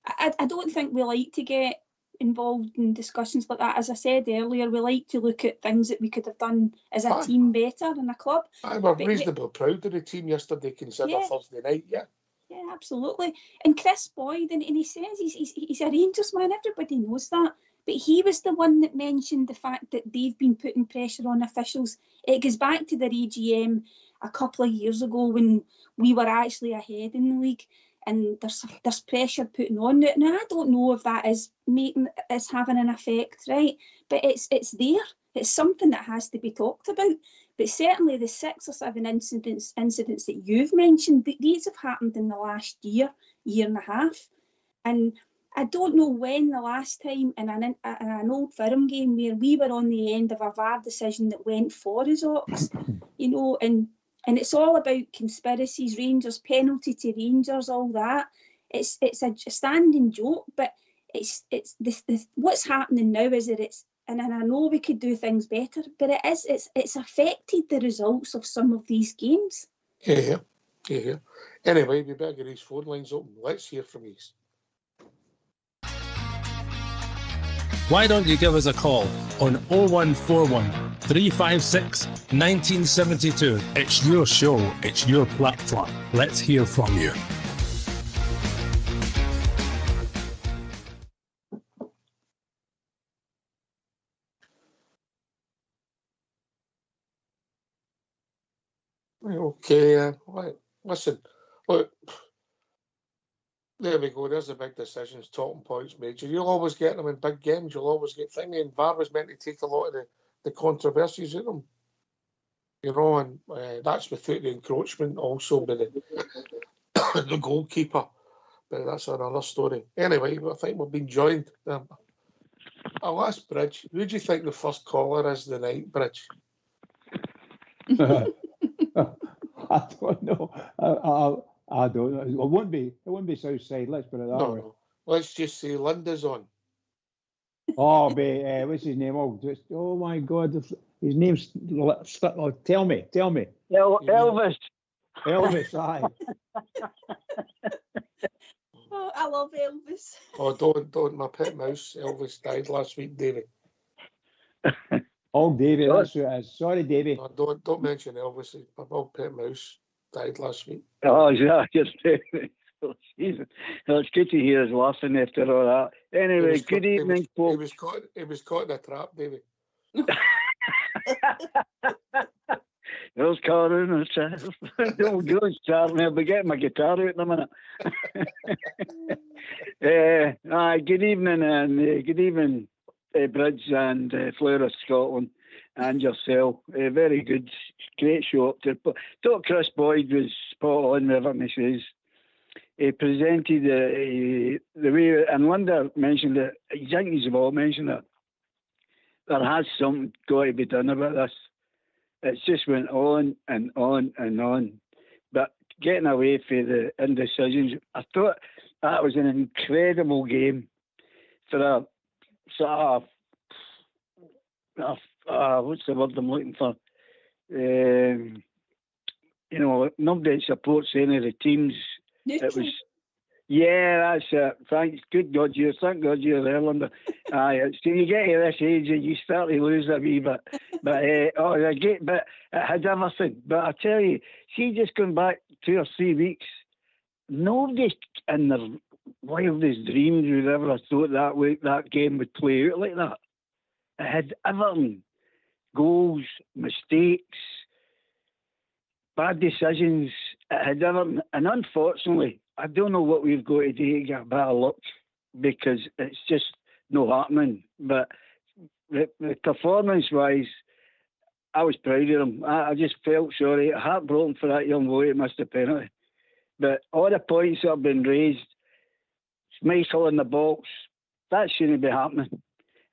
I don't think we like to get involved in discussions like that. As I said earlier, we like to look at things that we could have done as a team better in a club. I was reasonably proud of the team yesterday, consider Thursday night, yeah. Yeah, absolutely. And Chris Boyd, and he says he's a Rangers man, everybody knows that. But he was the one that mentioned the fact that they've been putting pressure on officials. It goes back to their AGM a couple of years ago when we were actually ahead in the league, and there's pressure putting on it. Now, I don't know if that is having an effect, right? But it's there. It's something that has to be talked about. But certainly the 6 or 7 incidents that you've mentioned, these have happened in the last year and a half. And I don't know when the last time in an Old Firm game where we were on the end of a VAR decision that went for us, Ox, you know, and it's all about conspiracies, Rangers, penalty to Rangers, all that. It's a standing joke, but it's what's happening now is that and I know we could do things better, but it's affected the results of some of these games. Yeah. Anyway, we better get these phone lines open. Let's hear from you. Why don't you give us a call on 0141 356 1972. It's your show, it's your platform. Let's hear from you. Okay, listen, look, there we go. There's the big decisions, talking points, major. You'll always get them in big games. You'll always get things. And VAR was meant to take a lot of the controversies out of them, you know, and that's without the encroachment also by the goalkeeper. But that's another story. Anyway, I think we've been joined. I'll ask Bridge, who do you think the first caller is tonight, Bridge? I don't know. I don't know. It won't be Southside. Let's put it that way. No. Let's just say Linda's on. Oh, what's his name? Oh my God, his name's. Tell me. Elvis. Elvis, aye. Oh, I love Elvis. Oh, don't! My pet mouse, Elvis, died last week, Davey. Oh, Davey, that's who it is. Sorry, Davey. No, don't mention Elvis. My old pet mouse died last week. Oh, yeah, just it's good to hear us laughing after all that. Anyway, good evening, folks. He was caught in a trap, Davey. There's Karen. Don't start me. I'll be getting my guitar out in a minute. Good evening, and good evening, Bridge and Fleur of Scotland, and yourself. Very good, great show up there. Thought Chris Boyd was spot on with everything he says. He presented the way, and Linda mentioned it, Yankees have all mentioned it. There has something got to be done about this. It's just went on and on and on. But getting away from the indecisions, I thought that was an incredible game for a sort of, what's the word I'm looking for? Nobody supports any of the teams. Neutral. It was, yeah, that's it. Thanks. Thank God you're there, Linda. So you get to this age and you start to lose a wee bit. But it had everything. But I tell you, see, just going back 2 or 3 weeks, nobody in their wildest dreams would ever have thought that game would play out like that. It had everything. Goals, mistakes, bad decisions. It had everything. And unfortunately, I don't know what we've got to do to get better luck, because it's just not happening. But the performance-wise, I was proud of him. I just felt sorry, heartbroken for that young boy who missed the penalty. But all the points that have been raised, Michael in the box, that shouldn't be happening.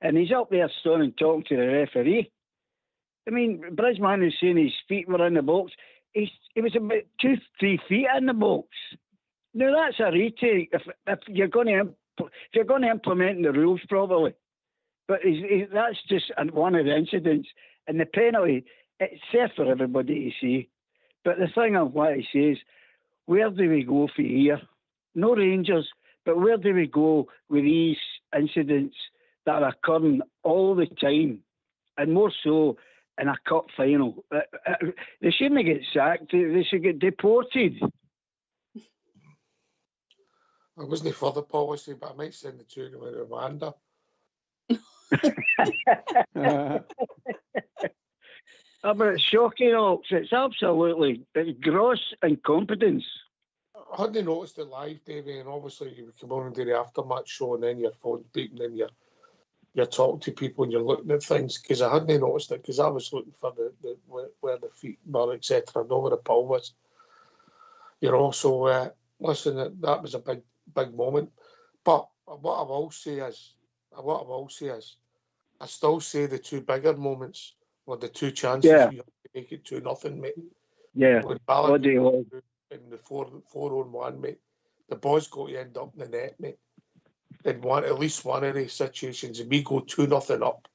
And he's up there standing talking to the referee. I mean, Bridgeman was saying his feet were in the box. He was about 2-3 feet in the box. Now that's a retake if you're going to implement the rules properly. But that's just one of the incidents. And the penalty, it's there for everybody to see. But the thing I want to say is, where do we go from here? No Rangers, but where do we go with these incidents that are occurring all the time, and more so in a cup final? They shouldn't get sacked. They should get deported. I wasn't for the policy, but I might send the two of them to Rwanda. But it's shocking, Ox. It's absolutely gross incompetence. I hadn't noticed it live, Davey, and obviously you would come on and do the aftermatch show, and then your phone's beeping, and you're talking to people and you're looking at things, because I hadn't noticed it, because I was looking for the where the feet were, etc., not where the pole was. So listen, that was a big moment. But what I will say is, I still say the two bigger moments were the two chances you have to make it 2-0, mate. Yeah. When Ballard in the 4-on-1, mate, the ball's got to end up in the net, mate. In at least one of these situations, and we go 2-0 up,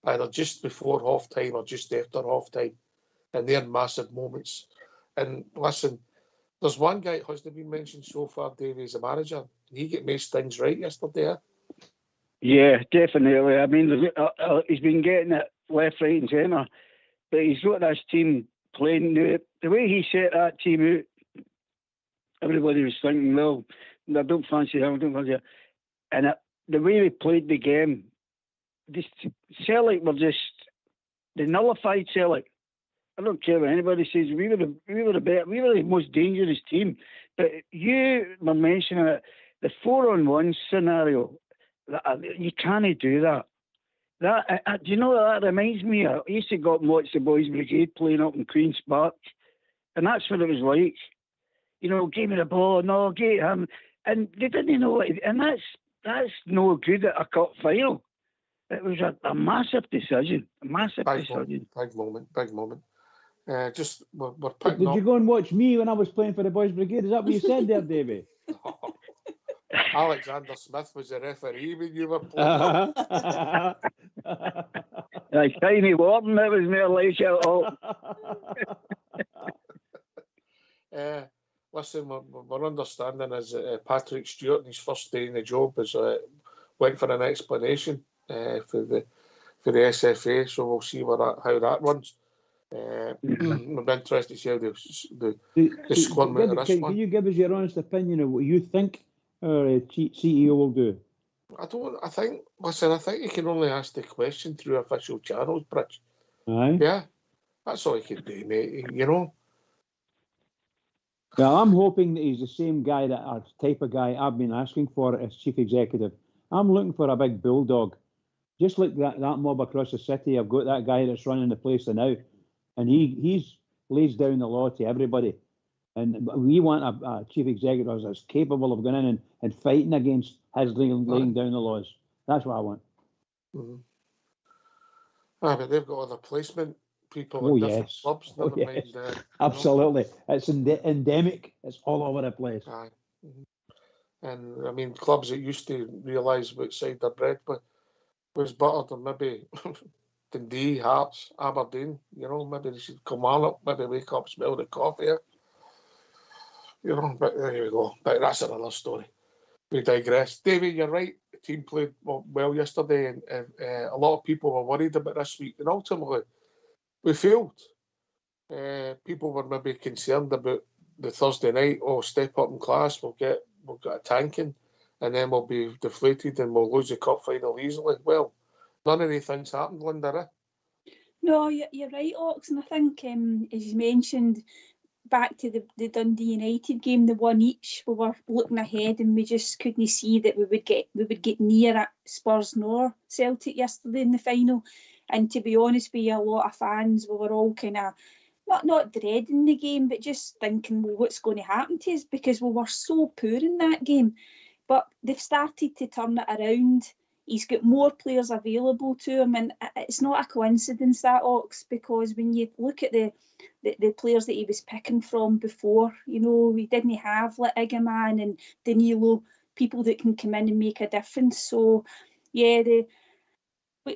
either just before half time or just after half time, and they're massive moments. And listen, there's one guy that hasn't been mentioned so far, Davey, as a manager. He got most things right yesterday. Yeah, definitely. I mean, he's been getting it left, right, and centre, but he's got this team playing. The way he set that team out, everybody was thinking, well, I don't fancy him, And the way we played the game, Celtic were they nullified Celtic. I don't care what anybody says. We were the most dangerous team. But you were mentioning it, the 4-on-1 scenario. You can't do that. Do you know what that reminds me of? I used to go up and watch the Boys Brigade playing up in Queen's Park, and that's what it was like. Give me the ball, no, get him, and they didn't know it. And that's no good at a cup final. It was a massive decision. Big moment. Just we're picking Did up. you go and watch me when I was playing for the Boys Brigade? Is that what you said there, Davey? Alexander Smith was the referee when you were playing. Like Tiny Wharton, that was more like it. Listen, we're understanding is Patrick Stewart, in his first day in the job, went for an explanation for the SFA, so we'll see how that runs. I'm interested to see how the squirm out of this one. Can you give us your honest opinion of what you think our CEO will do? I think you can only ask the question through official channels, Bridge. Aye. Yeah, that's all you can do, mate. Yeah, I'm hoping that he's the same guy, type of guy I've been asking for as chief executive. I'm looking for a big bulldog. Just like that mob across the city, I've got that guy that's running the place now, and he's lays down the law to everybody. And we want a chief executive that's capable of going in and fighting against his laying down the laws. That's what I want. Mm-hmm. But they've got other placement people Oh, in different yes. clubs. Oh, Never yes. mind. Absolutely. It's endemic. It's all over the place. Aye. Mm-hmm. And I mean, clubs that used to realise what side their bread was buttered, or maybe Dundee, Hearts, Aberdeen, maybe they should come on up, maybe wake up, smell the coffee, but there you go. But that's another story. We digress. David, you're right. The team played well yesterday, and a lot of people were worried about this week, and ultimately we failed. People were maybe concerned about the Thursday night. Oh, step up in class, we'll get a tanking, and then we'll be deflated and we'll lose the cup final easily. Well, none of these things happened, Linda. No, you're right, Ox, and I think, as you mentioned, back to the Dundee United game, the one each, we were looking ahead and we just couldn't see that we would get near at Spurs nor Celtic yesterday in the final. And to be honest with you, a lot of fans, we were all kind of not dreading the game, but just thinking, well, what's going to happen to us, because we were so poor in that game. But they've started to turn it around. He's got more players available to him, and it's not a coincidence, that, Ox, because when you look at the players that he was picking from before, he didn't have like Igaman and Danilo, people that can come in and make a difference. So, yeah,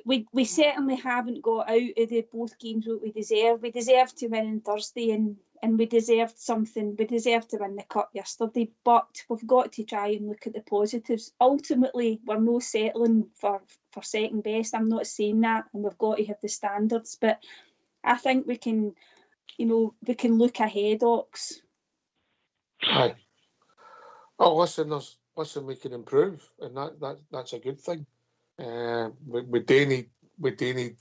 we certainly haven't got out of the both games what we deserve. We deserved to win on Thursday, and we deserved something. We deserved to win the cup yesterday, but we've got to try and look at the positives. Ultimately, we're no settling for second best. I'm not saying that, and we've got to have the standards, but I think we can, we can look ahead, Ox. Aye. Oh, listen, we can improve, and that's a good thing. We do need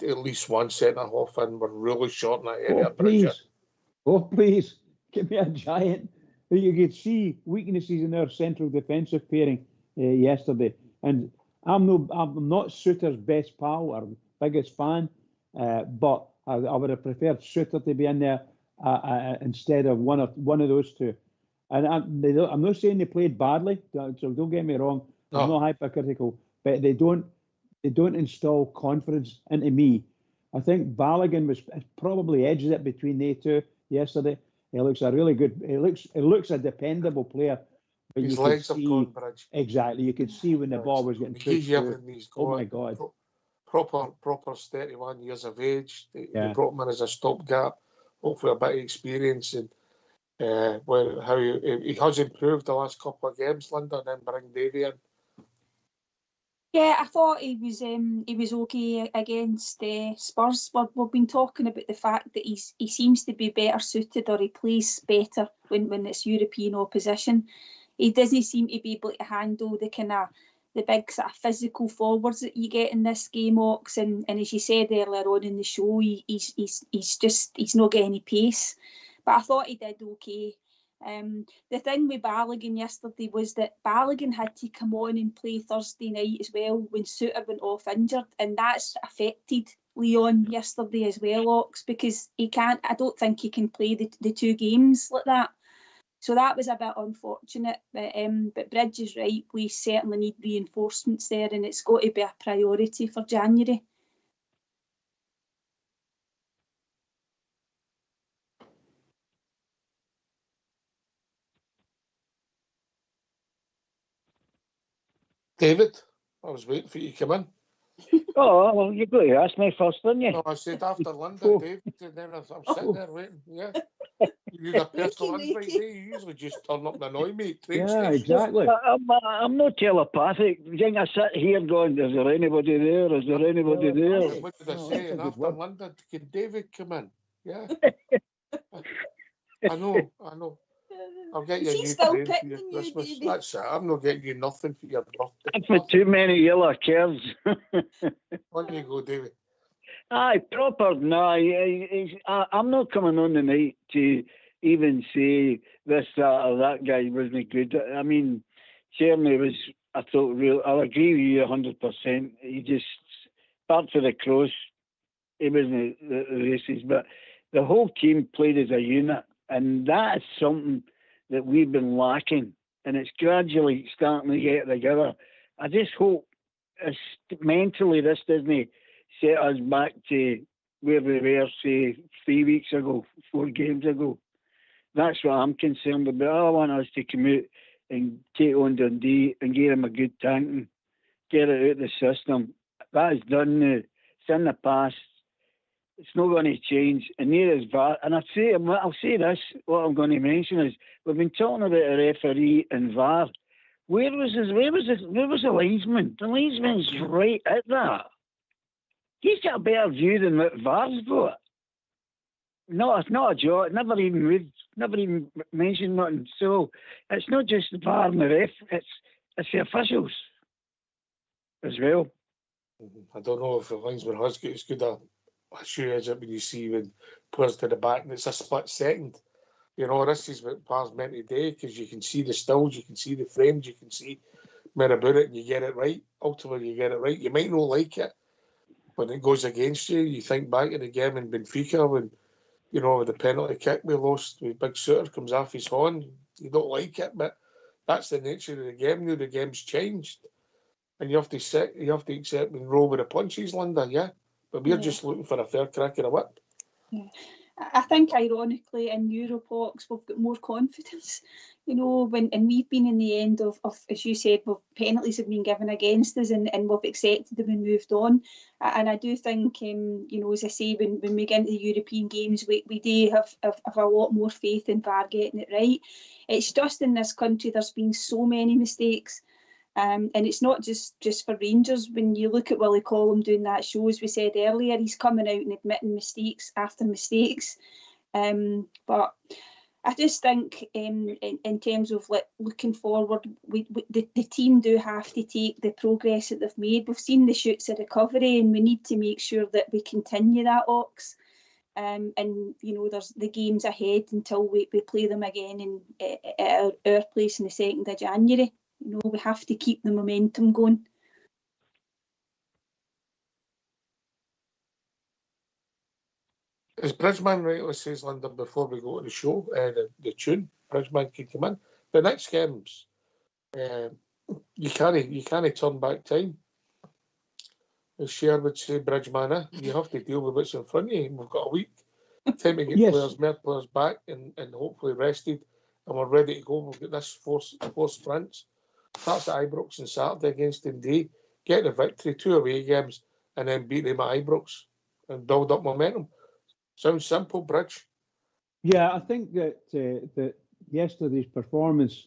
at least one centre half, and we're really short in that area. Please, give me a giant. You could see weaknesses in our central defensive pairing yesterday, and I'm not Suter's best pal or biggest fan, but I would have preferred Suter to be in there instead of one of those two. And I'm not saying they played badly, so don't get me wrong. I'm not hypercritical, but they don't install confidence into me. I think Balogun was probably edged it between they two yesterday. He looks a really good. He looks a dependable player. But his legs have gone, Bridge. Exactly. You could see when the ball was getting pushed through. Oh my God! Proper 31 years of age. They brought him in as a stopgap. Hopefully a bit of experience, and how he has improved the last couple of games, Linda, and then bring Davy in. Yeah, I thought he was okay against Spurs. We've been talking about the fact that he seems to be better suited, or he plays better when it's European opposition. He doesn't seem to be able to handle the big sort of physical forwards that you get in this game, Ox. And as you said earlier on in the show, he's not getting any pace. But I thought he did okay. The thing with Balogun yesterday was that Balogun had to come on and play Thursday night as well when Suter went off injured, and that's affected Leon yesterday as well, Ox, because I don't think he can play the two games like that. So that was a bit unfortunate, but Bridge is right. We certainly need reinforcements there, and it's got to be a priority for January. David, I was waiting for you to come in. Oh, well, you got to ask me first, didn't you? No, I said after Linda, David, and then I'm sitting there waiting. Yeah. You need a personal invite. You usually just turn up and annoy me. Exactly. I'm not telepathic. You think I sit here going, is there anybody there? Is there anybody there? What did I say? And after Linda, can David come in? Yeah. I know. I'll get you a new train for your Christmas. Baby? That's it. I'm not getting you nothing for your birthday. I've got too many yellow curves. On you go, David. Aye, proper. No, I'm not coming on the night to even say this, that, or that guy wasn't good. I mean, Cherny was, I thought, real. I'll agree with you 100%. He just, apart for the cross, he wasn't the races, but the whole team played as a unit, and that is something that we've been lacking, and it's gradually starting to get together. I just hope mentally this doesn't set us back to where we were, say, 3 weeks ago, 4 games ago. That's what I'm concerned about. I want us to come out and take on Dundee and give them a good tanking, get it out of the system. That is done now. It's in the past. It's not going to change, and neither is VAR. And I'll say this, what I'm going to mention is, we've been talking about a referee and VAR. Where was the linesman? The linesman's right at that. He's got a better view than what VAR's got. No, it's not a joke. Never even mentioned nothing. So it's not just the VAR and the ref. It's the officials as well. I don't know if the linesman has got as good a issue as it when you see when players to the back and it's a split second. You know, this is what VAR's meant to do, because you can see the stills, you can see the frames, you can see more about it, and you get it right. Ultimately, you get it right. You might not like it when it goes against you. You think back to the game in Benfica when, you know, the penalty kick we lost, with Big Suter comes off his horn. You don't like it, but that's the nature of the game now. The game's changed, and you have to accept and roll with the punches, Linda. Yeah, but we're just looking for a fair crack of the whip. Yeah. I think, ironically, in Europox, we've got more confidence, you know, and we've been in the end of as you said, penalties have been given against us, and we've accepted them and moved on. And I do think, you know, as I say, when we get into the European games, we do have a lot more faith in VAR getting it right. It's just in this country, there's been so many mistakes. And it's not just for Rangers. When you look at Willie Collum doing that show, as we said earlier, he's coming out and admitting mistakes after mistakes. But I just think in terms of looking forward, the team do have to take the progress that they've made. We've seen the shoots of recovery, and we need to make sure that we continue that, Ox. And you know, there's the games ahead until we play them again at our place on the 2nd of January. You know, we have to keep the momentum going. As Bridgeman rightly says, Linda, before we go to the show, the tune, Bridgeman can come in. The next games, you can't turn back time. As Cher would say, Bridgeman, you have to deal with what's in front of you. We've got a week time to get more players back and hopefully rested, and we're ready to go. We've got this four sprints. Starts at Ibrox on Saturday against Dundee, get the victory, 2 away games, and then beat them at Ibrox and build up momentum. Sounds simple, Bridge. Yeah, I think that yesterday's performance,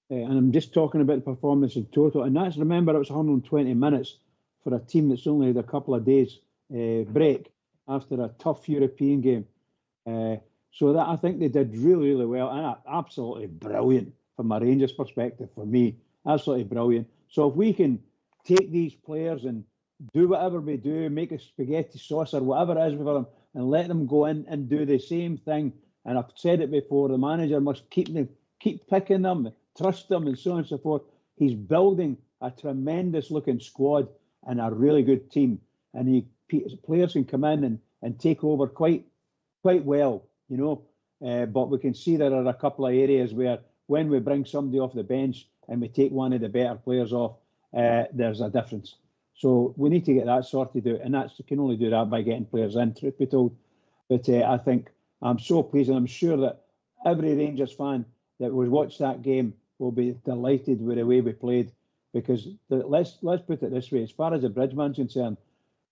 and I'm just talking about the performance in total, and that's, remember, it was 120 minutes for a team that's only had a couple of days break after a tough European game. So that, I think they did really, really well, and absolutely brilliant from a Rangers perspective for me. Absolutely brilliant. So if we can take these players and do whatever we do, make a spaghetti sauce or whatever it is for them, and let them go in and do the same thing. And I've said it before, the manager must keep picking them, trust them, and so on and so forth. He's building a tremendous looking squad and a really good team. And players can come in and take over quite well, you know. But we can see there are a couple of areas where when we bring somebody off the bench and we take one of the better players off, there's a difference. So we need to get that sorted out, and you can only do that by getting players in, truth be told. But I think I'm so pleased, and I'm sure that every Rangers fan that will watch that game will be delighted with the way we played, because let's put it this way, as far as the Bridgeman's concerned,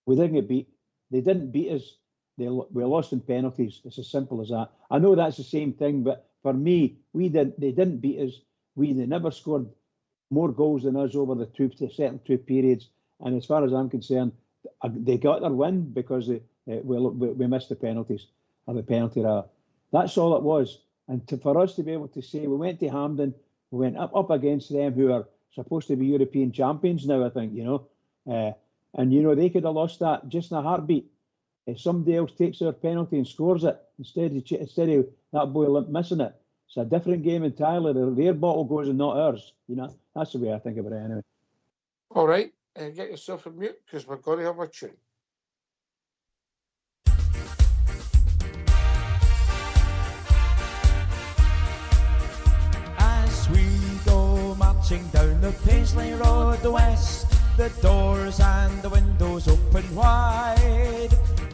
we didn't get beat. They didn't beat us. We lost in penalties. It's as simple as that. I know that's the same thing, but for me, they didn't beat us. They never scored more goals than us over the certain two periods. And as far as I'm concerned, they got their win because we missed the penalties, or the penalty rather. That's all it was. And for us to be able to say, we went to Hampden, we went up against them, who are supposed to be European champions now, I think, you know. And, you know, they could have lost that just in a heartbeat. somebody else takes our penalty and scores it instead of that boy missing it. It's a different game entirely. Their bottle goes and not ours. You know, that's the way I think about it anyway. All right, get yourself a mute because we're going to have a tune. As we go marching down the Paisley Road, the west, the doors and the windows open wide.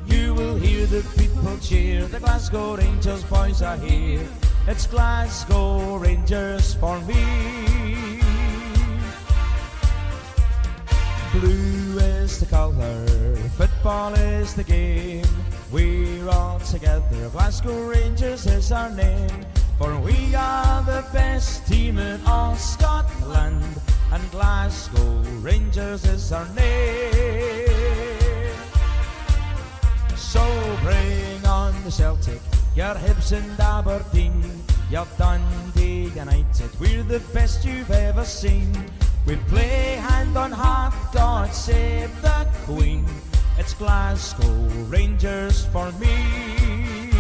You will hear the people cheer, the Glasgow Rangers boys are here. It's Glasgow Rangers for me. Blue is the colour, football is the game. We're all together, Glasgow Rangers is our name. For we are the best team in all Scotland, and Glasgow Rangers is our name. So bring on the Celtic, your Hibs and Aberdeen, your Dundee United, we're the best you've ever seen. We play hand on heart, God save the Queen. It's Glasgow Rangers for me.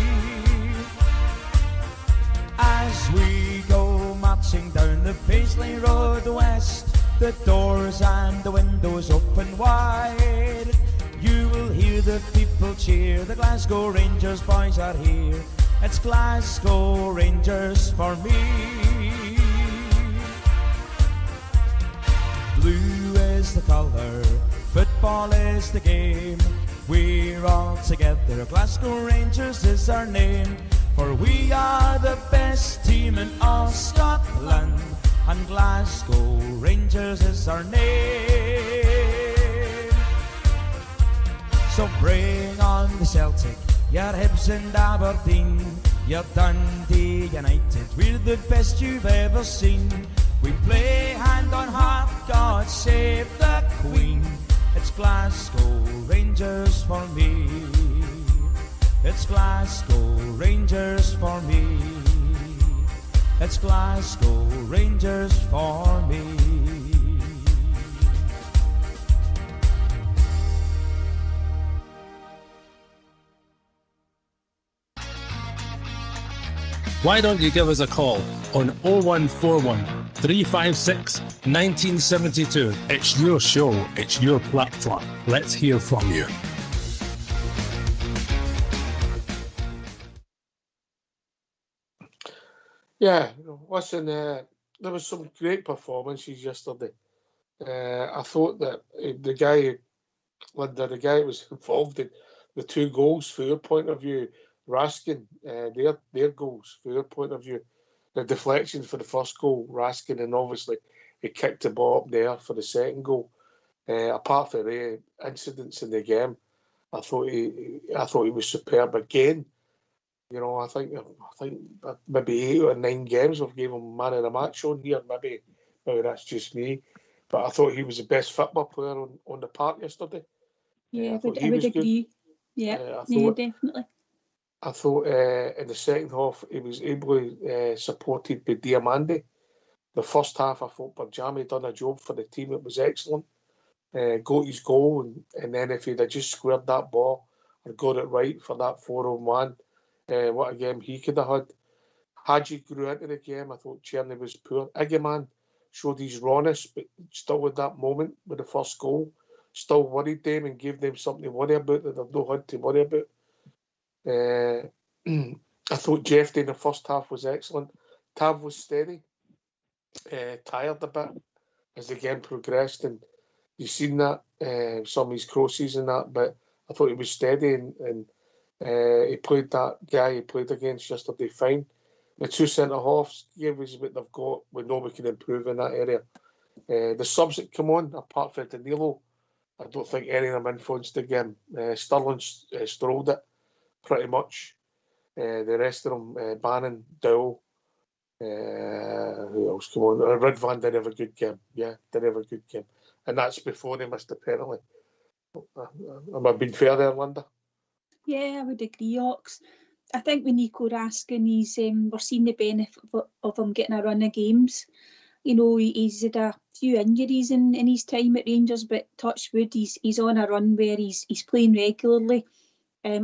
As we go marching down the Paisley Road west, the doors and the windows open wide. You will hear the people cheer, the Glasgow Rangers boys are here. It's Glasgow Rangers for me. Blue is the colour, football is the game. We're all together, Glasgow Rangers is our name. For we are the best team in all Scotland, and Glasgow Rangers is our name. So bring on the Celtic, your Hibs and Aberdeen, your Dundee United, we're the best you've ever seen. We play hand on heart, God save the Queen. It's Glasgow Rangers for me. It's Glasgow Rangers for me. It's Glasgow Rangers for me. Why don't you give us a call on 0141 356 1972. It's your show, it's your platform. Let's hear from you. Yeah, listen, there was some great performances yesterday. I thought that the guy who was involved in the two goals, from your point of view, Raskin, their goals, from your point of view, the deflection for the first goal, Raskin, and obviously he kicked the ball up there for the second goal. Apart from the incidents in the game, I thought he was superb again. You know, I think maybe 8 or 9 games we've given him man of the match on here. Maybe that's just me, but I thought he was the best football player on the park yesterday. Yeah, I would agree. Good. Yeah, definitely. I thought in the second half he was ably supported by Diamandi. The first half I thought Barjami done a job for the team. It was excellent. Got his goal, and then if he'd have just squared that ball or got it right for that 4-on-1, what a game he could have had. Hadji grew into the game. I thought Cherny was poor. Iggyman showed his rawness, but still with that moment with the first goal, still worried them and gave them something to worry about that they've not had to worry about. I thought Jeffrey in the first half was excellent. Tav was steady, tired a bit as the game progressed, and you've seen that, some of his crosses and that, but I thought he was steady and he played that guy he played against yesterday fine. The two centre-halves gave us what they've got. We know we can improve in that area. The subs that come on, apart from Danilo, I don't think any of them influenced the game. Sterling strolled it pretty much. The rest of them, Bannon, Dowell, who else come on? Ridvan did have a good game. Yeah, did have a good game. And that's before they missed the penalty. Am I being fair there, Linda? Yeah, I would agree, Ox. I think with Nico Raskin, we're seeing the benefit of him getting a run of games. You know, he's had a few injuries in his time at Rangers, but touch wood, he's on a run where he's playing regularly.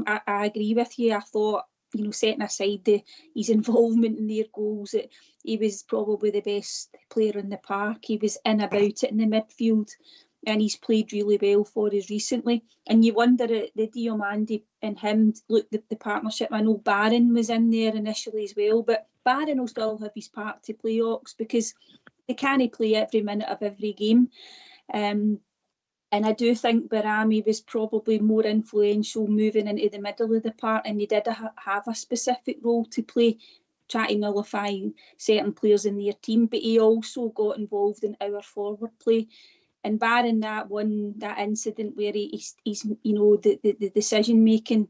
I agree with you. I thought, you know, setting aside his involvement in their goals, that he was probably the best player in the park. He was in about it in the midfield, and he's played really well for us recently. And you wonder at the Diomande and him, look, the partnership. I know Barron was in there initially as well, but Barron will still have his part to play, Ox, because they can't play every minute of every game. And I do think Barami was probably more influential moving into the middle of the park, and he did have a specific role to play, try to nullify certain players in their team, but he also got involved in our forward play. And barring that incident where he's you know, the decision making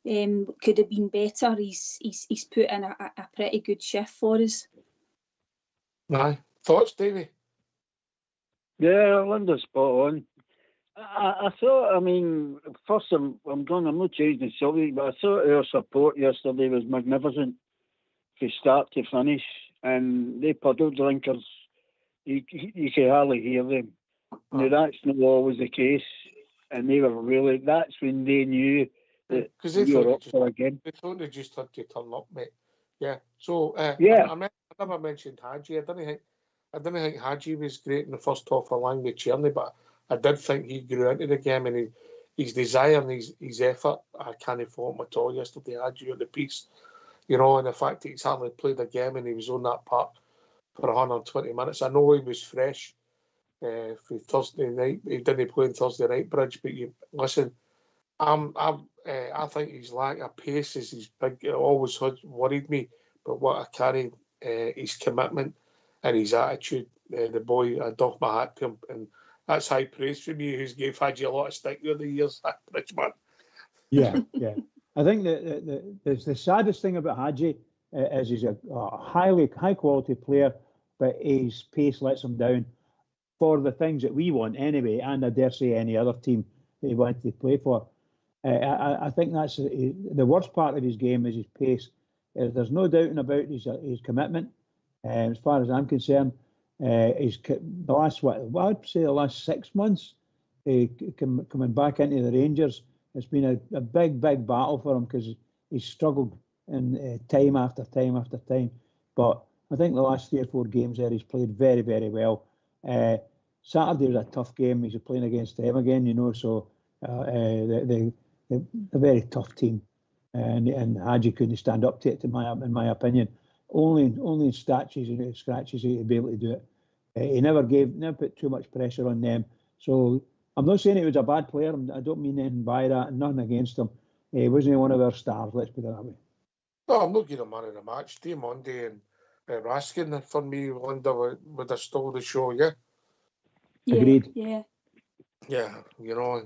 could have been better, he's put in a pretty good shift for us. Aye. Thoughts, Davey? Yeah, Linda's spot on. I thought, I mean, first I'm not changing the subject, but I thought our support yesterday was magnificent from start to finish, and they puddle drinkers, you can hardly hear them. Now that's not always the case, and they were really, that's when they knew that we were up for a game. They thought they just had to turn up, mate. Yeah. So I never mentioned Hadji. I didn't think Hadji was great in the first half along with Tierney, but I did think he grew into the game, and his desire and his effort, I can't fault him at all yesterday. Hadji on the piece, you know, and the fact that he's hardly played a game and he was on that park for 120 minutes. I know he was fresh for Thursday night. He didn't play on Thursday night bridge, but listen, I think his lack of pace is his big. It always worried me, but what I carry, his commitment and his attitude. The boy, I doff my hat to him, and that's high praise from you, who's gave Hadji a lot of stick over the years, Richmond. Yeah. I think the saddest thing about Hadji is he's a high quality player, but his pace lets him down for the things that we want anyway, and I dare say any other team that he wanted to play for. I think that's the worst part of his game is his pace. There's no doubting about his commitment. As far as I'm concerned, the last 6 months, coming back into the Rangers, it's been a big battle for him because he's struggled in time after time after time. But I think the last 3 or 4 games there, he's played very, very well. Saturday was a tough game. He's playing against them again, you know. So they're a very tough team, and Hadji couldn't stand up to it, in my opinion. Only in scratches he'd be able to do it. He never put too much pressure on them. So I'm not saying he was a bad player. I don't mean anything by that, and nothing against him. He wasn't one of our stars, let's put it that way. No, I'm not giving him man of the match. Diamande and Raskin, for me, Linda, would have stole the show, yeah? Agreed. Yeah, you know,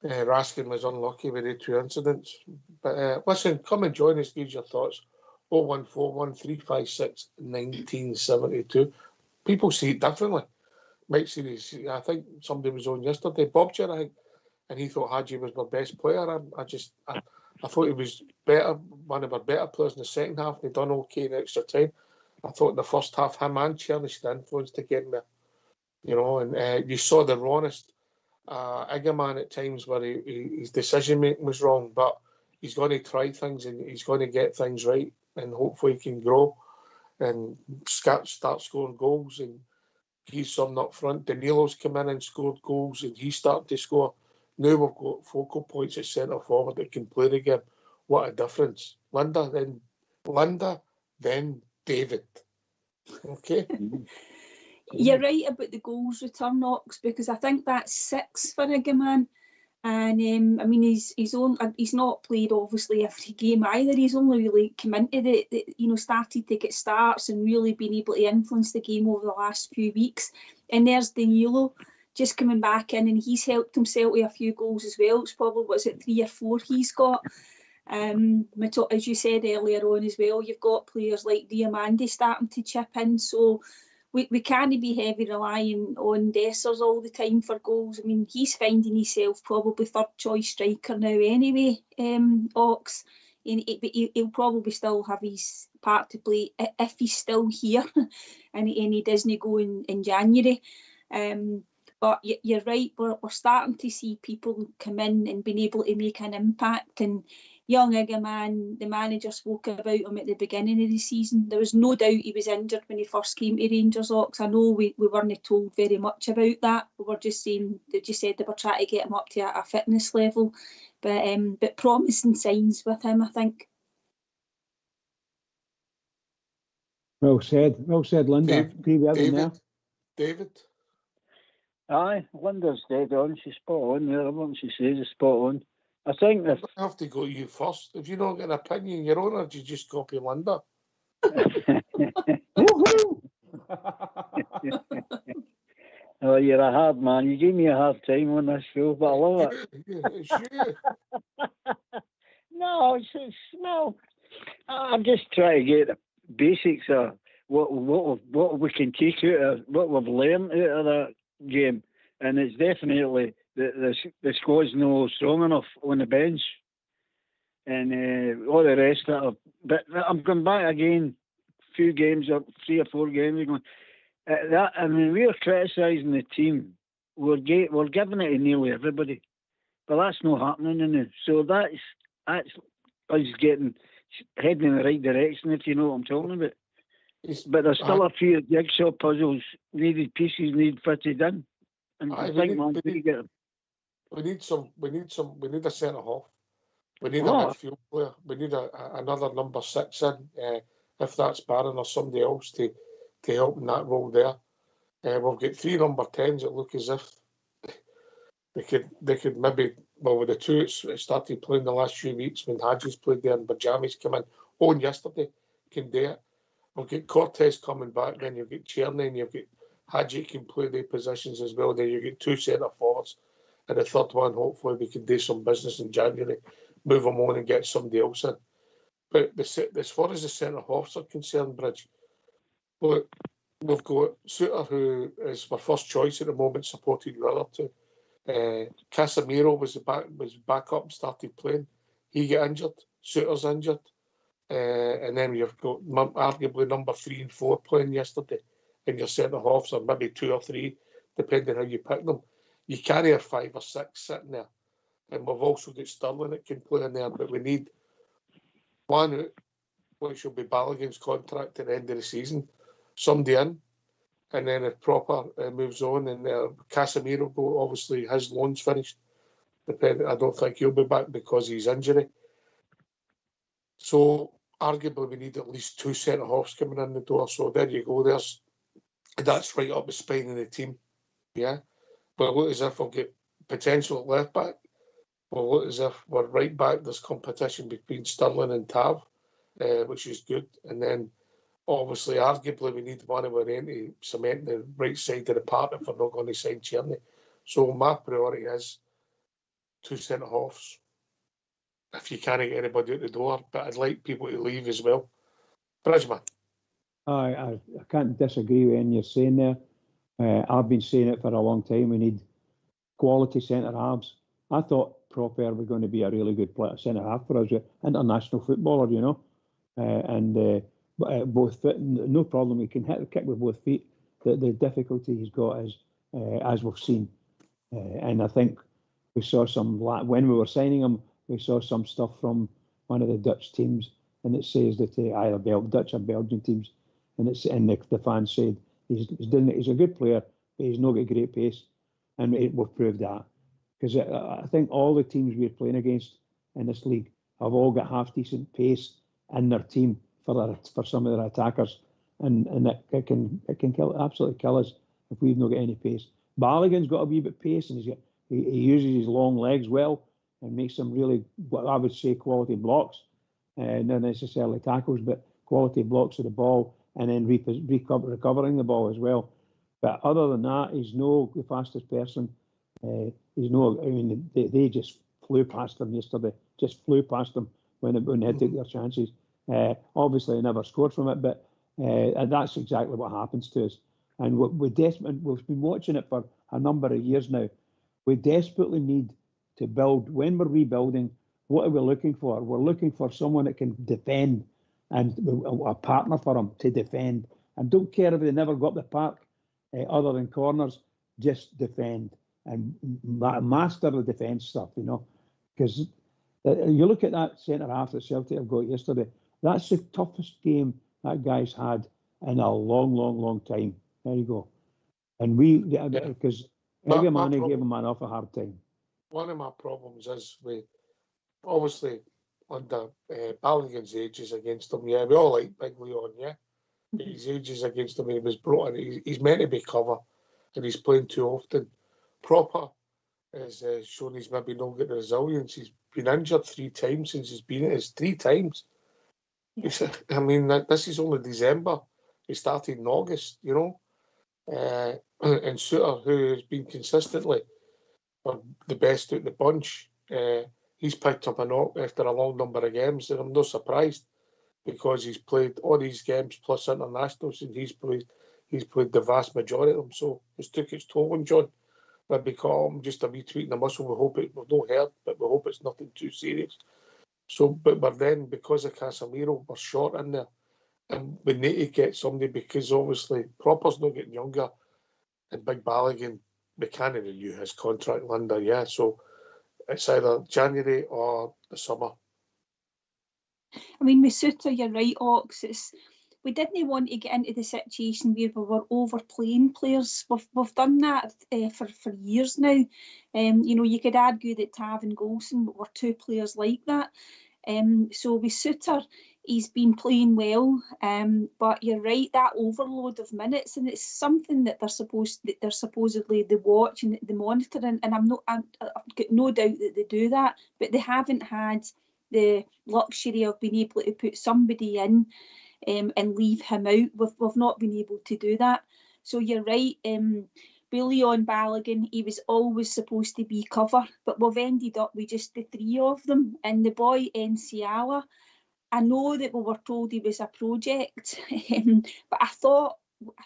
Raskin was unlucky with the 2 incidents. But listen, come and join us, give your thoughts. 0141 356 1972. People see it differently. Mike series, I think somebody was on yesterday, Bobcher, I think, and he thought Hadji was my best player. I thought he was better, one of our better players in the second half. They done okay in extra time. I thought in the first half, him and Tierney influenced to get me, you know, and you saw the rawness. Iggerman at times where his decision making was wrong, but he's going to try things and he's going to get things right, and hopefully he can grow and start scoring goals. And he's something up front. Danilo's come in and scored goals, and he's starting to score. Now we've got focal points at centre forward that can play the game. What a difference. Linda, then David. Okay. You're right about the goals return, Knox, because I think that's 6 for Iggerman. And I mean, he's not played obviously every game either. He's only really come into started to get starts and really been able to influence the game over the last few weeks. And there's Danilo just coming back in, and he's helped himself with a few goals as well. It's probably 3 or 4 he's got. As you said earlier on as well, you've got players like Diamande starting to chip in. So we can't be heavy relying on Dessers all the time for goals. I mean, he's finding himself probably 3rd choice striker now anyway, Ox. But he'll probably still have his part to play if he's still here and he doesn't go in January. But you're right, we're starting to see people come in and being able to make an impact. And young Igaman, the manager spoke about him at the beginning of the season. There was no doubt he was injured when he first came to Rangers, Ox. I know we weren't told very much about that. We were just saying, they just said they were trying to get him up to a fitness level. But promising signs with him, I think. Well said, Linda. Agree with everything there. David? Aye, Linda's dead on. She's spot on there. Everything she says is spot on. I think if I have to go to you first. If you don't get an opinion your own, or do you just copy Linda? Oh, you're a hard man. You gave me a hard time on this show, but I love it. It's you. No, no. I'm just trying to get the basics of what we can take out of what we've learned out of that game, and it's definitely the squad's no strong enough on the bench, and all the rest of it. But I'm going back again, few games up, 3 or 4 games ago. We're criticising the team. We're giving it to nearly everybody, but that's not happening now. So that's us heading in the right direction, if you know what I'm talking about. But there's still a few jigsaw puzzles, pieces need fitted in. And I think we need a centre half. We need a midfield player. We need another number 6 in, if that's Barron or somebody else to help in that role there. We've got 3 number 10s that look as if they could maybe, well, with the 2 that started playing the last few weeks when Hadji's played there and Bajami's come in, on yesterday, can do it. We've got Cortez coming back, then you've got Tierney, and you've got Hadji can play their positions as well. Then you get 2 centre forwards, and the third one, hopefully, we can do some business in January, move them on and get somebody else in. But as far as the centre halves are concerned, Bridge, look, we've got Suter, who is my first choice at the moment, supporting the other 2. Casemiro was back up and started playing. He got injured. Suter's injured. And then you've got arguably number 3 and 4 playing yesterday in your centre halves, or maybe 2 or 3, depending how you pick them. You can't have 5 or 6 sitting there. And we've also got Sterling that can play in there, but we need one out, which will be Balogun's contract at the end of the season, somebody in, and then if Proper moves on, and Casemiro go, obviously his loan's finished. I don't think he'll be back because of his injury. So arguably we need at least 2 centre halves coming in the door. So there you go. That's right up the spine of the team. Yeah. But it looks as if we'll get potential at left back. We'll look as if we're right back. There's competition between Sterling and Tav, which is good. And then obviously, arguably, we need one of our to cement the right side of the park if we're not going to sign Tierney. So my priority is 2 centre halves. If you can't get anybody at the door, but I'd like people to leave as well. Bridgman. I can't disagree with anything you're saying there. I've been saying it for a long time. We need quality centre halves. I thought Proper was going to be a really good centre half for us, international footballer, you know, and both foot, no problem. He can hit the kick with both feet. The difficulty he's got is, as we've seen, and I think we saw some when we were signing him. We saw some stuff from one of the Dutch teams, and it says that either Dutch or Belgian teams, and the fans said he's a good player, but he's not got great pace, and we've proved that, because I think all the teams we're playing against in this league have all got half decent pace in their team for some of their attackers, and it can absolutely kill us if we've not got any pace. Balogun's got a wee bit of pace, and he uses his long legs well, and makes some really, what I would say, quality blocks, not necessarily tackles, but quality blocks of the ball, and then recovering the ball as well. But other than that, he's no the fastest person. He's no. I mean, they just flew past him yesterday. Just flew past him when they took their chances. Obviously, they never scored from it, but and that's exactly what happens to us. And we've been watching it for a number of years now. We desperately need to build. When we're rebuilding, what are we looking for? We're looking for someone that can defend, and a partner for them to defend. And don't care if they never go up the park, other than corners. just defend and master the defence stuff, you know, because you look at that centre half that Celtic have got yesterday. That's the toughest game that guy's had in a long time. There you go. And because every man gave him an awful hard time. One of my problems is obviously under Balogun's ages against him. Yeah, we all like Big Leon, yeah. But his ages against him, he was brought in. He's meant to be cover, and he's playing too often. Proper has shown he's maybe not got the resilience. He's been injured 3 times since he's been at his 3 times. Yeah. I mean, this is only December. He started in August, you know. And Suter, who has been consistently the best out of the bunch, he's picked up a knock after a long number of games, and I'm not surprised because he's played all these games plus internationals, and he's played the vast majority of them. So it's took its toll on John. Maybe call him just a wee tweak in the muscle. We hope we've not heard, but we hope it's nothing too serious. So, but then because of Casemiro, we're short in there, and we need to get somebody because obviously Proper's not getting younger, and Big Balogun, we can't renew his contract, Linda. Yeah, so it's either January or the summer. I mean, with Suter, you're right, Ox. We didn't want to get into the situation where we were overplaying players. We've done that for years now. You know, you could argue that Tav and Golson were 2 players like that. So with Suter, he's been playing well, but you're right, that overload of minutes, and it's something that they're supposedly the watch and the monitoring, and I've got no doubt that they do that, but they haven't had the luxury of being able to put somebody in and leave him out. We've not been able to do that. So you're right. Leon Balogun, he was always supposed to be cover, but we've ended up with just the 3 of them. And the boy Enciala, I know that we were told he was a project, but I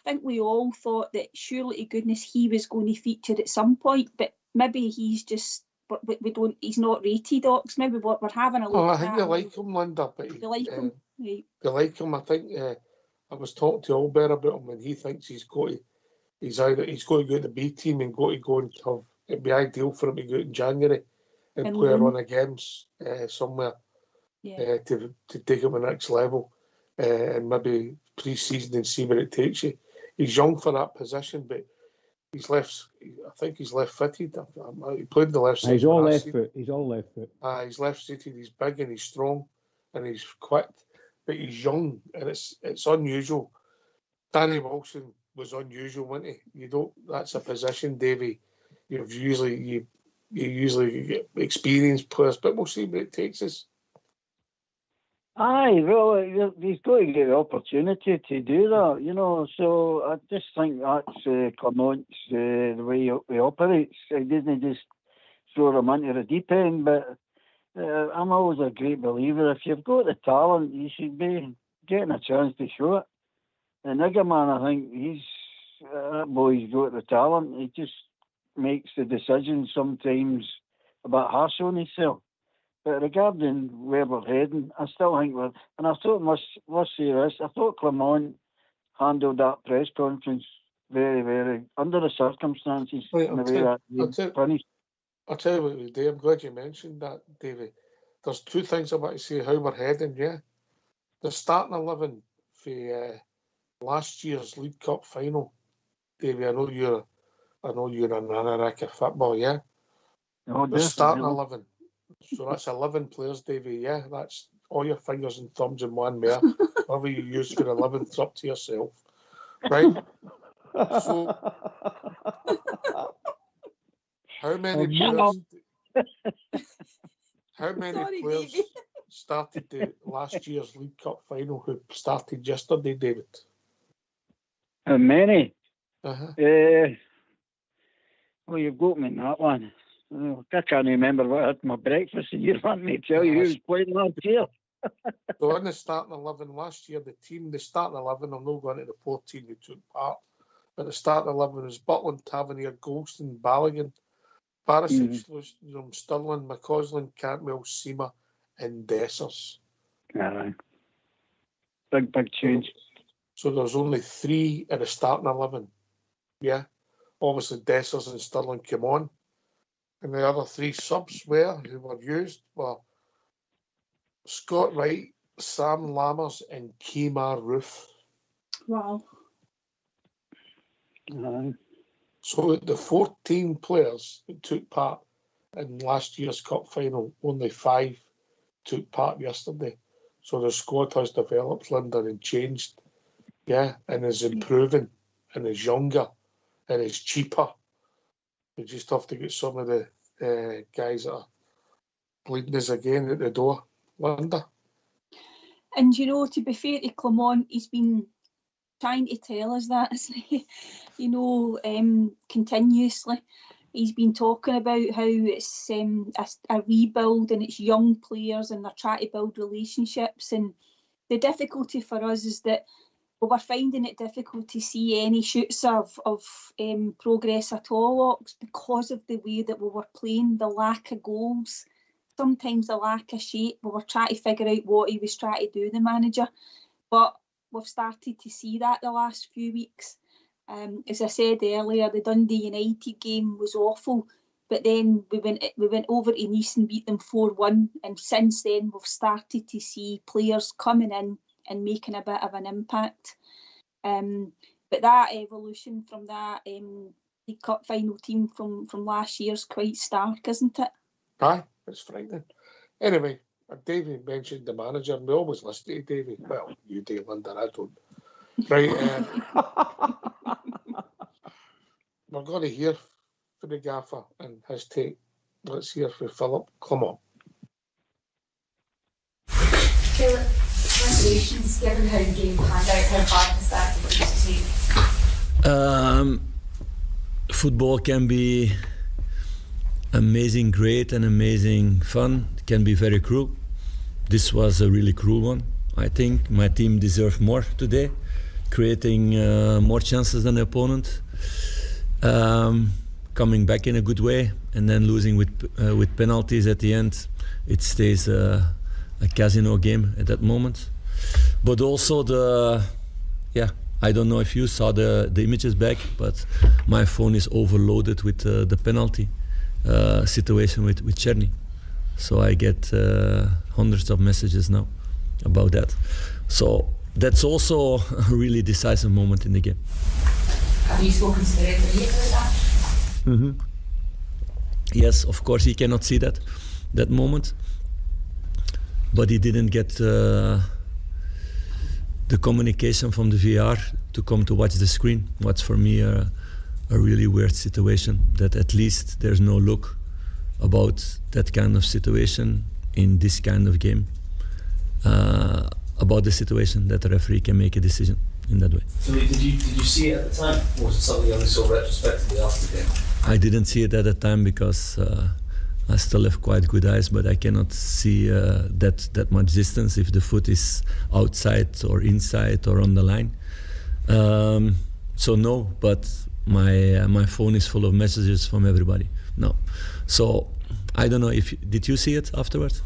think we all thought that surely to goodness he was going to feature at some point, but maybe he's just, he's not rated, Ox. Maybe we're having a look. Oh, I think they like him, Linda. But they like him, right? They like him. I think I was talking to Albert about him, and he thinks he's got to go to the B team and go and have. It'd be ideal for him to go out in January and play a run of games somewhere to take him to the next level, and maybe pre-season and see where it takes you. He's young for that position, but he's left. I think he's left footed. He played the left side. He's all left foot. He's all left foot. He's left footed. He's big and he's strong and he's quick, but he's young and it's unusual. Danny Wilson was unusual, wasn't he? That's a position, Davey. You usually get experienced players, but we'll see where it takes us. Aye, well, he's got to get the opportunity to do that, you know. So I just think that's Clement's the way he operates. He doesn't just throw him into the deep end, but I'm always a great believer. If you've got the talent, you should be getting a chance to show it. And Niggerman, I think that boy's got the talent. He just makes the decisions sometimes a bit harsh on himself. But regarding where we're heading, I still think and I thought, must say this, I thought Clement handled that press conference very, very, under the circumstances, in the way that he finished. I'll tell you what we do. I'm glad you mentioned that, David. There's 2 things I want to say how we're heading, yeah. The starting 11 for last year's League Cup final, David, I know you're an anorak of football, yeah? Oh, the starting 11. So that's 11 players, Davey, yeah? That's all your fingers and thumbs in one there. Whatever you use for 11, it's up to yourself. Right? So, how many players started the last year's League Cup final who started yesterday, David? How many? Uh-huh. Well, you've got me in that one. I can't remember what I had my breakfast, and you want me to tell you who's playing last year. So in the starting 11 last year, the starting 11, I'm not going to the 14 who took part, but the starting 11 was Butland, Tavernier, Golston, Balogun, Barisic, Stirling, McCausland, Cantwell, Seamer, and Dessers. Aye. Big change. So there's only 3 in the starting 11. Yeah. obviously Dessers and Stirling came on. And the other 3 subs who were used were Scott Wright, Sam Lammers and Kemar Roof. Wow. So the 14 players that took part in last year's cup final, only 5 took part yesterday. So the squad has developed, Linda, and changed. Yeah, and is improving and is younger and is cheaper. We just have to get some of the guys that are bleeding us again at the door, Linda. And you know, to be fair to Clement, he's been trying to tell us that, you know, continuously. He's been talking about how it's a rebuild and it's young players and they're trying to build relationships. And the difficulty for us is that we're finding it difficult to see any shoots of progress at all, Ox, because of the way that we were playing, the lack of goals, sometimes the lack of shape. We were trying to figure out what he was trying to do, the manager. But we've started to see that the last few weeks. As I said earlier, the Dundee United game was awful, but then we went over to Nice and beat them 4-1, and since then we've started to see players coming in and making a bit of an impact. But that evolution from that League Cup final team from last year's quite stark, isn't it? Aye, it's frightening. Anyway, Davey mentioned the manager, and we always listen to Davey. Well, you do, Linda, I don't. Right, we're going to hear from the gaffer and his take. Let's hear from Philip. Come on. Philip, congratulations, given how the game panned out, how hard was that to take? Football can be amazing, great, and amazing fun. It can be very cruel. This was a really cruel one. I think my team deserved more today, creating more chances than the opponent, coming back in a good way, and then losing with penalties at the end. It stays a casino game at that moment. But also I don't know if you saw the images back, but my phone is overloaded with the penalty situation with Černý. So I get hundreds of messages now about that. So that's also a really decisive moment in the game. Have you spoken to the referee about that? Mm-hmm. Yes, of course he cannot see that moment, but he didn't get the communication from the VR to come to watch the screen. What's for me a really weird situation, that at least there's no look about that kind of situation in this kind of game, about the situation that the referee can make a decision in that way. So did you see it at the time, or was it something you only saw retrospectively after the game? I didn't see it at the time because I still have quite good eyes, but I cannot see that much distance if the foot is outside or inside or on the line. So no, but my phone is full of messages from everybody. No, so I don't know if did you see it afterwards?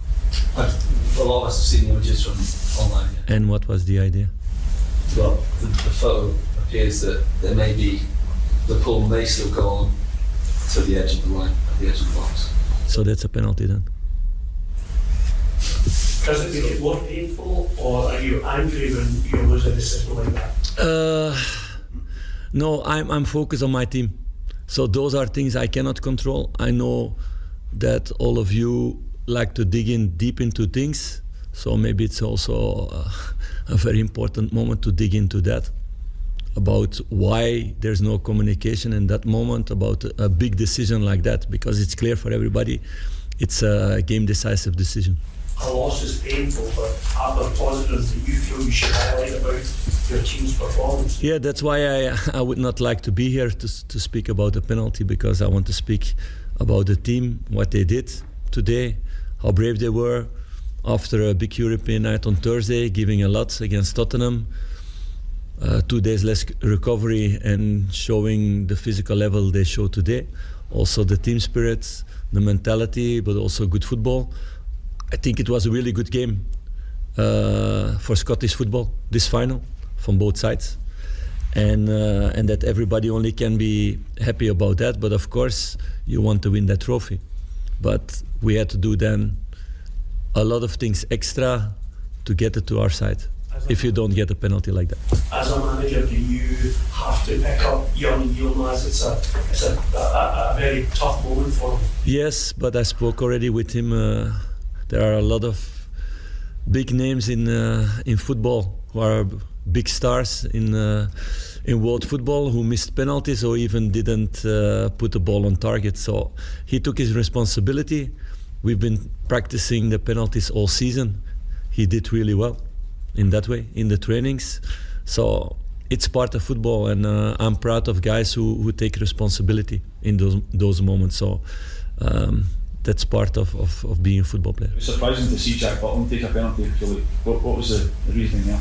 A lot of us have seen the images from online. Yeah. And what was the idea? Well, the photo appears that there may be the pull may still go on to the edge of the line, at the edge of the box. So that's a penalty then. Does it make it more painful, or are you angry when you lose a decision like that? No, I'm focused on my team. So those are things I cannot control. I know that all of you like to dig in deep into things. So maybe it's also a very important moment to dig into that, about why there's no communication in that moment about a big decision like that, because it's clear for everybody it's a game decisive decision. A loss is painful, but are there positives that you feel you should highlight about your team's performance? Yeah, that's why I would not like to be here to speak about the penalty, because I want to speak about the team, what they did today, how brave they were after a big European night on Thursday, giving a lot against Tottenham. 2 days less recovery and showing the physical level they show today. Also the team spirit, the mentality, but also good football. I think it was a really good game for Scottish football, this final, from both sides. and that everybody only can be happy about that. But of course, you want to win that trophy. But we had to do then a lot of things extra to get it to our side. If you don't get a penalty like that. As a manager, do you have to pick up young lads? It's a very tough moment for them. Yes, but I spoke already with him. There are a lot of big names in football who are big stars in world football who missed penalties or even didn't put the ball on target. So he took his responsibility. We've been practicing the penalties all season. He did really well in that way, in the trainings. So it's part of football, and I'm proud of guys who take responsibility in those moments. So that's part of being a football player. It was surprising to see Jack Butland take a penalty. What was the reasoning there?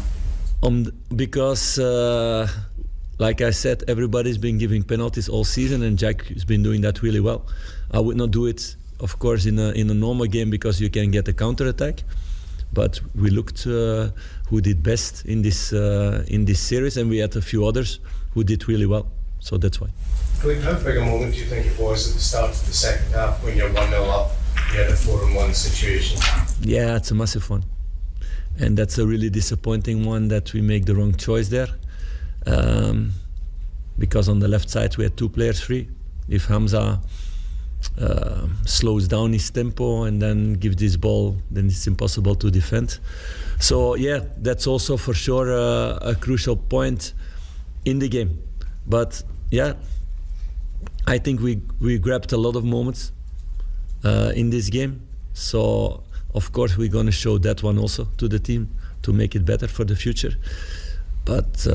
Because, like I said, everybody's been giving penalties all season, and Jack has been doing that really well. I would not do it, of course, in a normal game because you can get a counter attack. But we looked who did best in this series, and we had a few others who did really well. So that's why. How big a moment do you think it was at the start of the second half when you're 1-0 up, you had a 4-on-1 situation? Yeah, it's a massive one. And that's a really disappointing one that we make the wrong choice there. Because on the left side we had 2 players free. If Hamza slows down his tempo and then gives this ball, then it's impossible to defend. So yeah, that's also for sure a crucial point in the game. But yeah, I think we grabbed a lot of moments in this game. So of course we're going to show that one also to the team to make it better for the future. But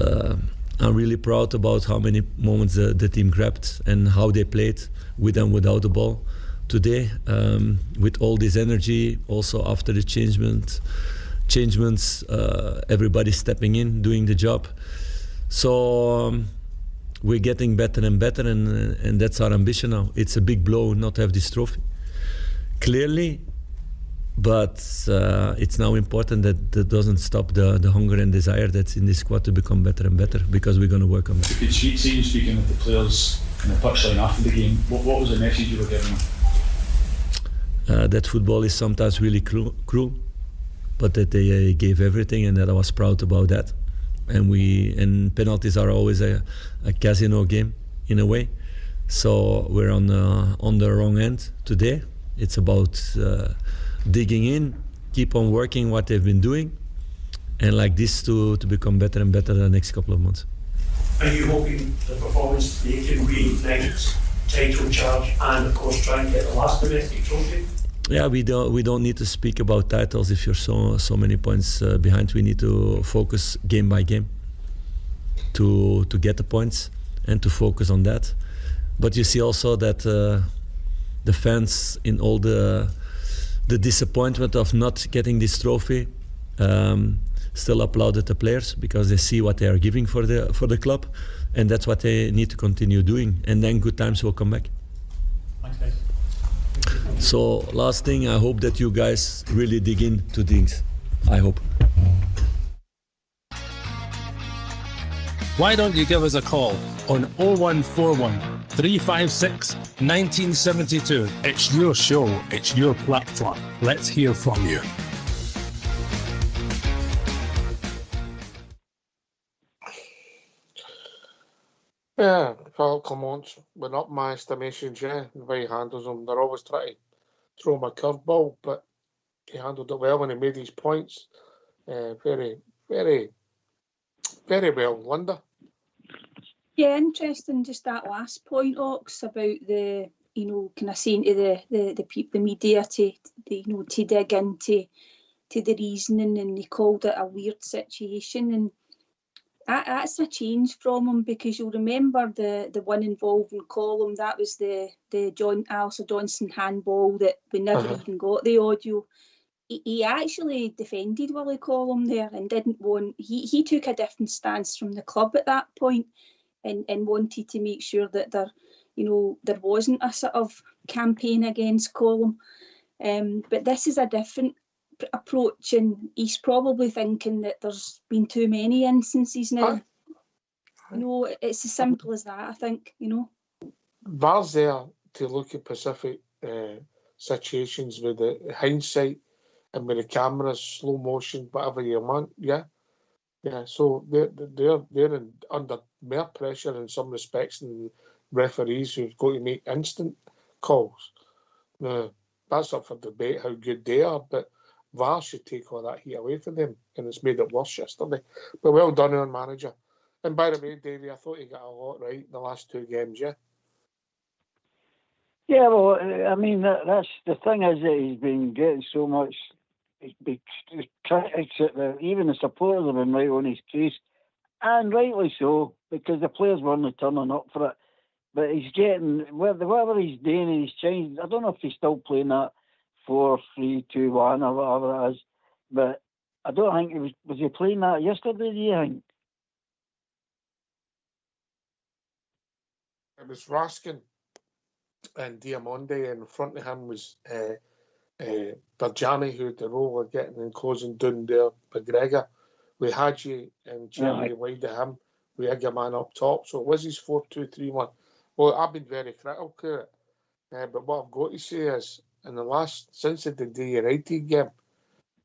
I'm really proud about how many moments the team grabbed and how they played with and without the ball today, with all this energy. Also after the changements, everybody stepping in, doing the job. So we're getting better and better, and that's our ambition now. It's a big blow not to have this trophy, clearly, but it's now important that doesn't stop the hunger and desire that's in this squad to become better and better, because we're going to work on that. You could see you speaking with the players in the touchline after the game. What was the message you were giving them? That football is sometimes really cruel, but that they gave everything, and that I was proud about that. And penalties are always a casino game in a way. So we're on the wrong end today. It's about digging in, keep on working what they've been doing, and like this to become better and better the next couple of months. Are you hoping the performance they can reignite title charge and of course try and get the last domestic trophy? Yeah, we don't need to speak about titles if you're so many points behind. We need to focus game by game to get the points and to focus on that. But you see also that the fans, in all the disappointment of not getting this trophy, still applauded the players because they see what they are giving for the club, and that's what they need to continue doing, and then good times will come back. Thanks, guys. So last thing, I hope that you guys really dig into things. I hope. Why don't you give us a call on 0141 356 1972? It's your show, it's your platform. Let's hear from you. Yeah, Carl Clements, but not my estimations, yeah, the way he handles them. They're always trying to throw him a curveball, but he handled it well when he made his points. Very, very, very well, Linda. Yeah, interesting. Just that last point, Ox, about the kind of saying to the media to dig into the reasoning, and they called it a weird situation, and that's a change from him, because you'll remember the one involving Colum. That was the Alistair Johnson handball that we never even got the audio. He actually defended Willie Colum there and didn't want. He took a different stance from the club at that point, and wanted to make sure that there wasn't a sort of campaign against Colum. But this is a different approach, and he's probably thinking that there's been too many instances now. You know, it's as simple as that, I think, you know. VAR's there to look at specific situations with the hindsight and with the cameras, slow motion, whatever you want. Yeah. So they're under more pressure in some respects than referees who've got to make instant calls. Now, that's up for debate how good they are, but VAR should take all that heat away from them, and it's made it worse yesterday. But well done, our manager. And by the way, Davey, I thought he got a lot right in the last 2 games. Yeah. Yeah, well, I mean, that's the thing is that he's been getting so much. Critics, even the supporters have been right on his case, and rightly so, because the players weren't turning up for it. But he's getting, whatever he's doing, and he's changed. I don't know if he's still playing that 4-3-2-1 or whatever it is, but I don't think was he playing that yesterday, do you think? It was Raskin and Diamonde, and in front of him was Berjani, who had the role of getting and closing down there. McGregor, with Hadji and Cherry wide of him, with Egerman up top. So it was his 4-2-3-1. Well, I've been very critical to it. But what I've got to say is, since the United game,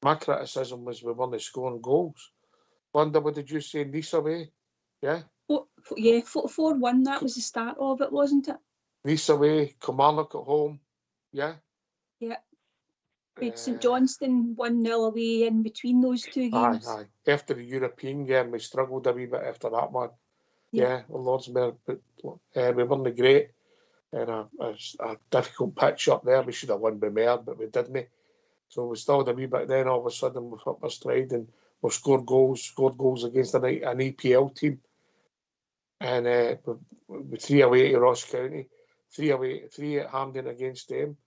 my criticism was we weren't scoring goals. Wanda, what did you say? Nice away? Yeah? 4-1, that was the start of it, wasn't it? Nice away, Kilmarnock at home. Yeah? Yeah. With St Johnstone 1-0 away in between those 2 games. Aye. After the European game, we struggled a wee bit after that one. Yeah, well, Lord's Mayor, but we weren't great. And a difficult pitch up there. We should have won by more, but we didn't. So we still had a wee bit. Then all of a sudden we've hit our stride and we've scored goals against an EPL team. And with 3 away to Ross County, 3 at Hampden against them.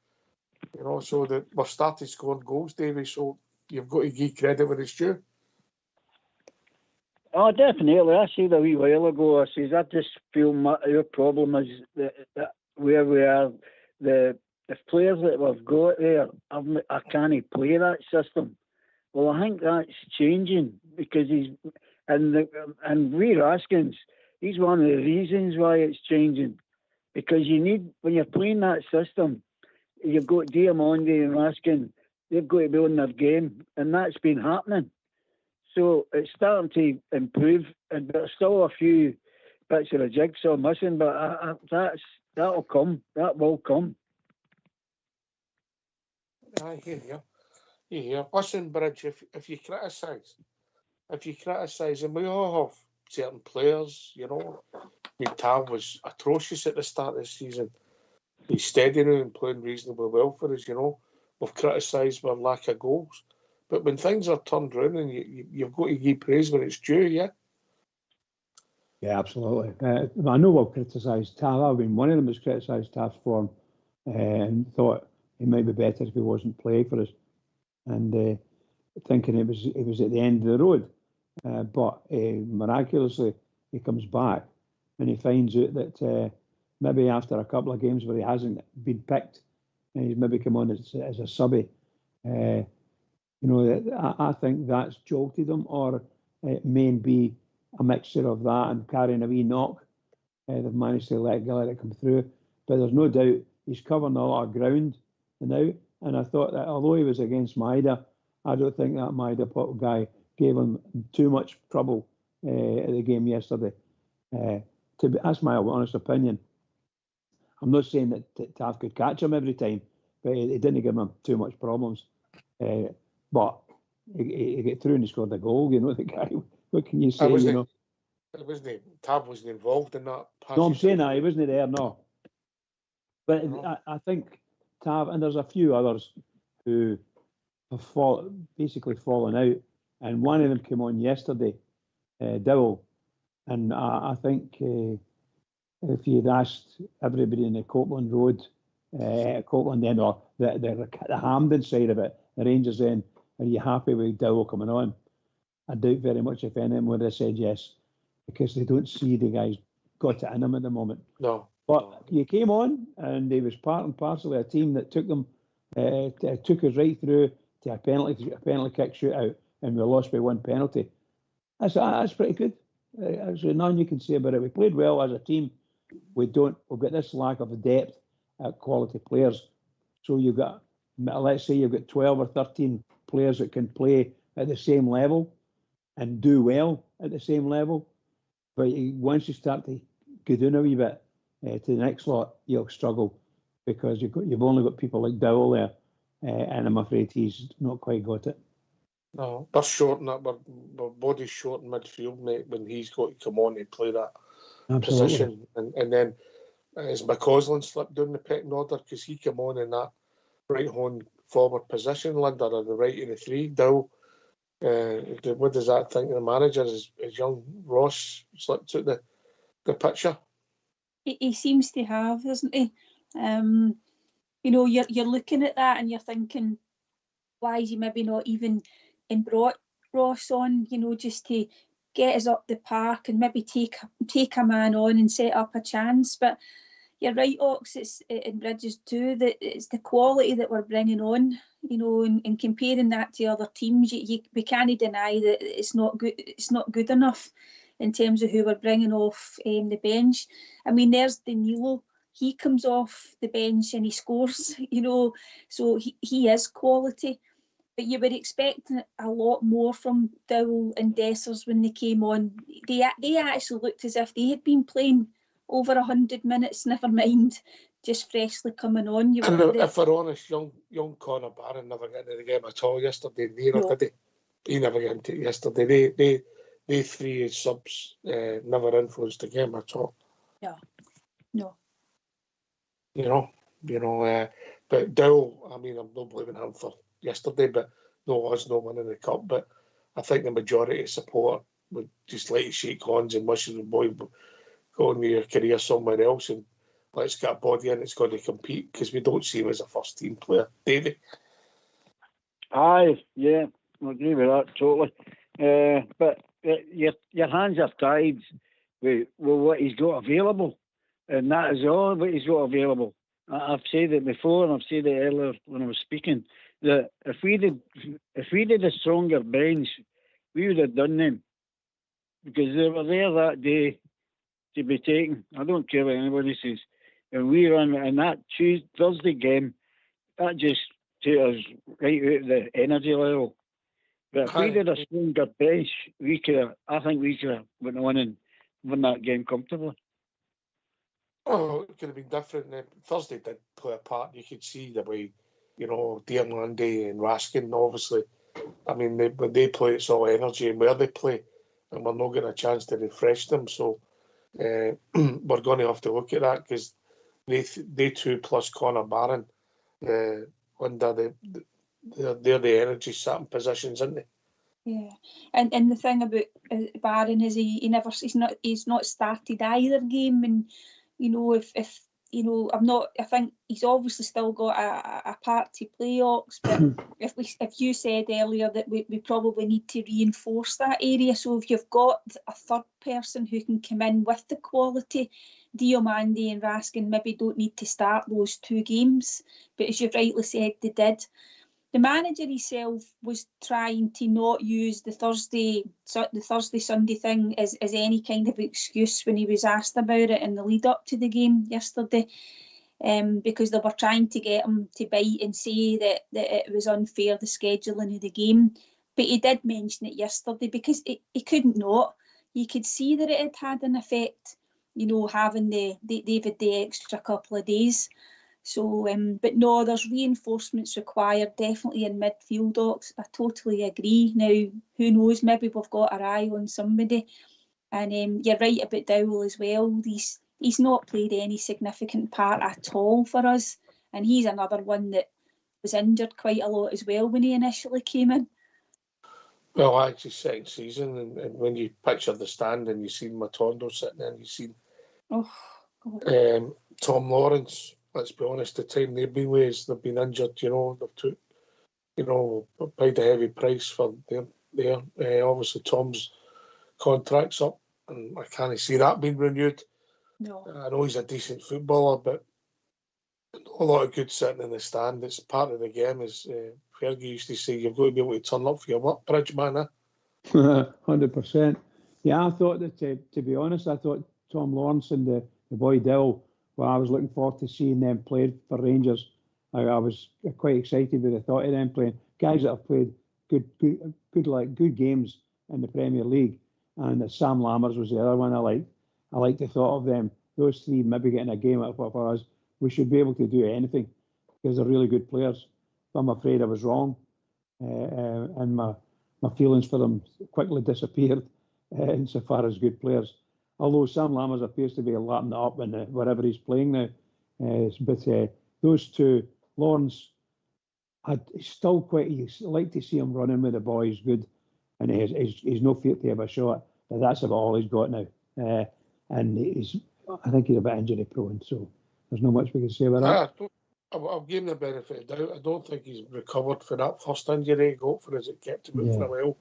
You know, so that we've started scoring goals, Davey. So you've got to give credit where it's due. Oh, definitely. I said a wee while ago, I just feel your problem is that where we are, the players that we've got there, I can't play that system. Well, I think that's changing because and Ray Raskins, he's one of the reasons why it's changing. Because you need, when you're playing that system, you've got Diamondi and Raskin, they've got to be on their game, and that's been happening. So it's starting to improve, and there's still a few bits of the jigsaw missing, but that'll come. That will come. I hear you. Listen, Bridge, if you criticise, and we all have certain players, you know. I mean, Tav was atrocious at the start of the season. He's steady now and playing reasonably well for us, you know. We've criticised our lack of goals. But when things are turned around and you've got to give praise when it's due, yeah? Yeah, absolutely. I know we've criticised Tav. I've been one of them who's criticised Tav's form and thought he might be better if he wasn't playing for us. And thinking it was at the end of the road. But miraculously, he comes back and he finds out that maybe after a couple of games where he hasn't been picked, and he's maybe come on as a subby, you know, I think that's jolted him, or it may be a mixture of that and carrying a wee knock. They've managed to let it come through, but there's no doubt he's covering a lot of ground now. And I thought that although he was against Maida, I don't think that Maida guy gave him too much trouble at the game yesterday. That's my honest opinion. I'm not saying that Tav could catch him every time, but he didn't give him too much problems. But he got through and he scored a goal. You know, the guy. What can you say? Tav wasn't involved in that. No, I'm saying that he wasn't there. No, but I think Tav, and there's a few others who have basically fallen out, and one of them came on yesterday, Dowell, and I think if you'd asked everybody in the Copeland Road, Copeland end, or the Hampden side of it, the Rangers end, are you happy with Dowell coming on? I doubt very much if anyone would have said yes, because they don't see the guy's got it in him at the moment. No. But he came on, and he was part and parcel of a team that took them, took us right through to a penalty kick shootout, and we lost by 1 penalty. That's pretty good. There's none you can say about it. We played well as a team. We've got this lack of depth at quality players. So you've got, let's say you've got 12 or 13 players that can play at the same level and do well at the same level. But once you start to go down a wee bit to the next lot, you'll struggle because you've only got people like Dowell there, and I'm afraid he's not quite got it. No, we're short in that. We're body's short in midfield, mate, when he's got to come on and play that position. And then as McCausland slipped down the pecking order because he came on in that right-hand forward position, Linda, on the right of the three. Dowell, what does that think of the manager? Is young Ross slipped out the picture? He seems to have, doesn't he? You're looking at that and you're thinking, why is he maybe not even brought Ross on, just to get us up the park and maybe take a man on and set up a chance. But you're right, Ox, it's in Bridges too, that it's the quality that we're bringing on, and comparing that to other teams, we can't deny that it's not good enough in terms of who we're bringing off the bench. I mean, there's Danilo. He comes off the bench and he scores, so he is quality. But you would expect a lot more from Dowell and Dessers when they came on. They actually looked as if they had been playing over 100 minutes, never mind just freshly coming on. If we're honest, young Conor Barron never got into the game at all yesterday. Neither did he. He never got into it yesterday. They three subs never influenced the game at all. No. But Dowell, I mean, I'm not blaming him for yesterday, but us not winning the cup. But I think the majority of support would just like to shake hands and wish the boy go on with your career somewhere else and let's get a body in that's going to compete, because we don't see him as a first team player, do they? Aye, yeah, I agree with that totally. But your hands are tied with what he's got available, and that is all what he's got available. I've said it before, and I've said it earlier when I was speaking, that if we did a stronger bench, we would have done them, because they were there that day to be taken. I don't care what anybody says. And we run in that Thursday game, that just took us right out of the energy level. But if we did a stronger bench, I think we could have went on and won that game comfortably. Oh, it could have been different. Thursday did play a part. You could see the way, Dean Landy and Raskin, obviously. I mean, when they play, it's all energy and where they play, and we're not getting a chance to refresh them. So we're going to have to look at that, because they two plus Conor Barron, they're the energy setting positions, isn't they? Yeah, and the thing about Barron is he's not started either game, and I think he's obviously still got a part to play, Ox, but if you said earlier that we probably need to reinforce that area, so if you've got a third person who can come in with the quality, Diomande and Raskin maybe don't need to start those two games, but as you've rightly said, they did. The manager himself was trying to not use the Thursday Sunday thing as any kind of excuse when he was asked about it in the lead up to the game yesterday, because they were trying to get him to bite and say that it was unfair, the scheduling of the game. But he did mention it yesterday because he couldn't not. You could see that it had an effect, having the extra couple of days. So, but no, there's reinforcements required, definitely in midfield, Docs. I totally agree. Now, who knows, maybe we've got our eye on somebody. And you're right about Dowell as well. He's not played any significant part at all for us. And he's another one that was injured quite a lot as well when he initially came in. Well, actually, second season, and when you picture the stand and you seen Matondo sitting there, and you seen Tom Lawrence. Let's be honest, the time they've been with us, they've been injured, they've took, paid a heavy price for their obviously Tom's contract's up, and I can't see that being renewed. No. I know he's a decent footballer, but not a lot of good sitting in the stand. It's part of the game, as Fergie used to say, you've got to be able to turn up for your work, bridge man, 100%. Yeah, I thought that, to be honest, I thought Tom Lawrence and the boy Dill, well, I was looking forward to seeing them play for Rangers. I was quite excited with the thought of them playing. Guys that have played good games in the Premier League. And Sam Lammers was the other one I liked. I liked the thought of them. Those three maybe getting a game out for us. We should be able to do anything because they're really good players. But I'm afraid I was wrong. And my feelings for them quickly disappeared insofar as good players. Although Sam Lammers appears to be lapping it up in wherever he's playing now. But those two, Lawrence, I'd like to see him running with the boys good. And he's no fear to have a shot. But that's about all he's got now. And I think he's a bit injury prone. So there's not much we can say about that. I'll give him the benefit of doubt. I don't think he's recovered for that first injury he got for us. It kept him out for a while.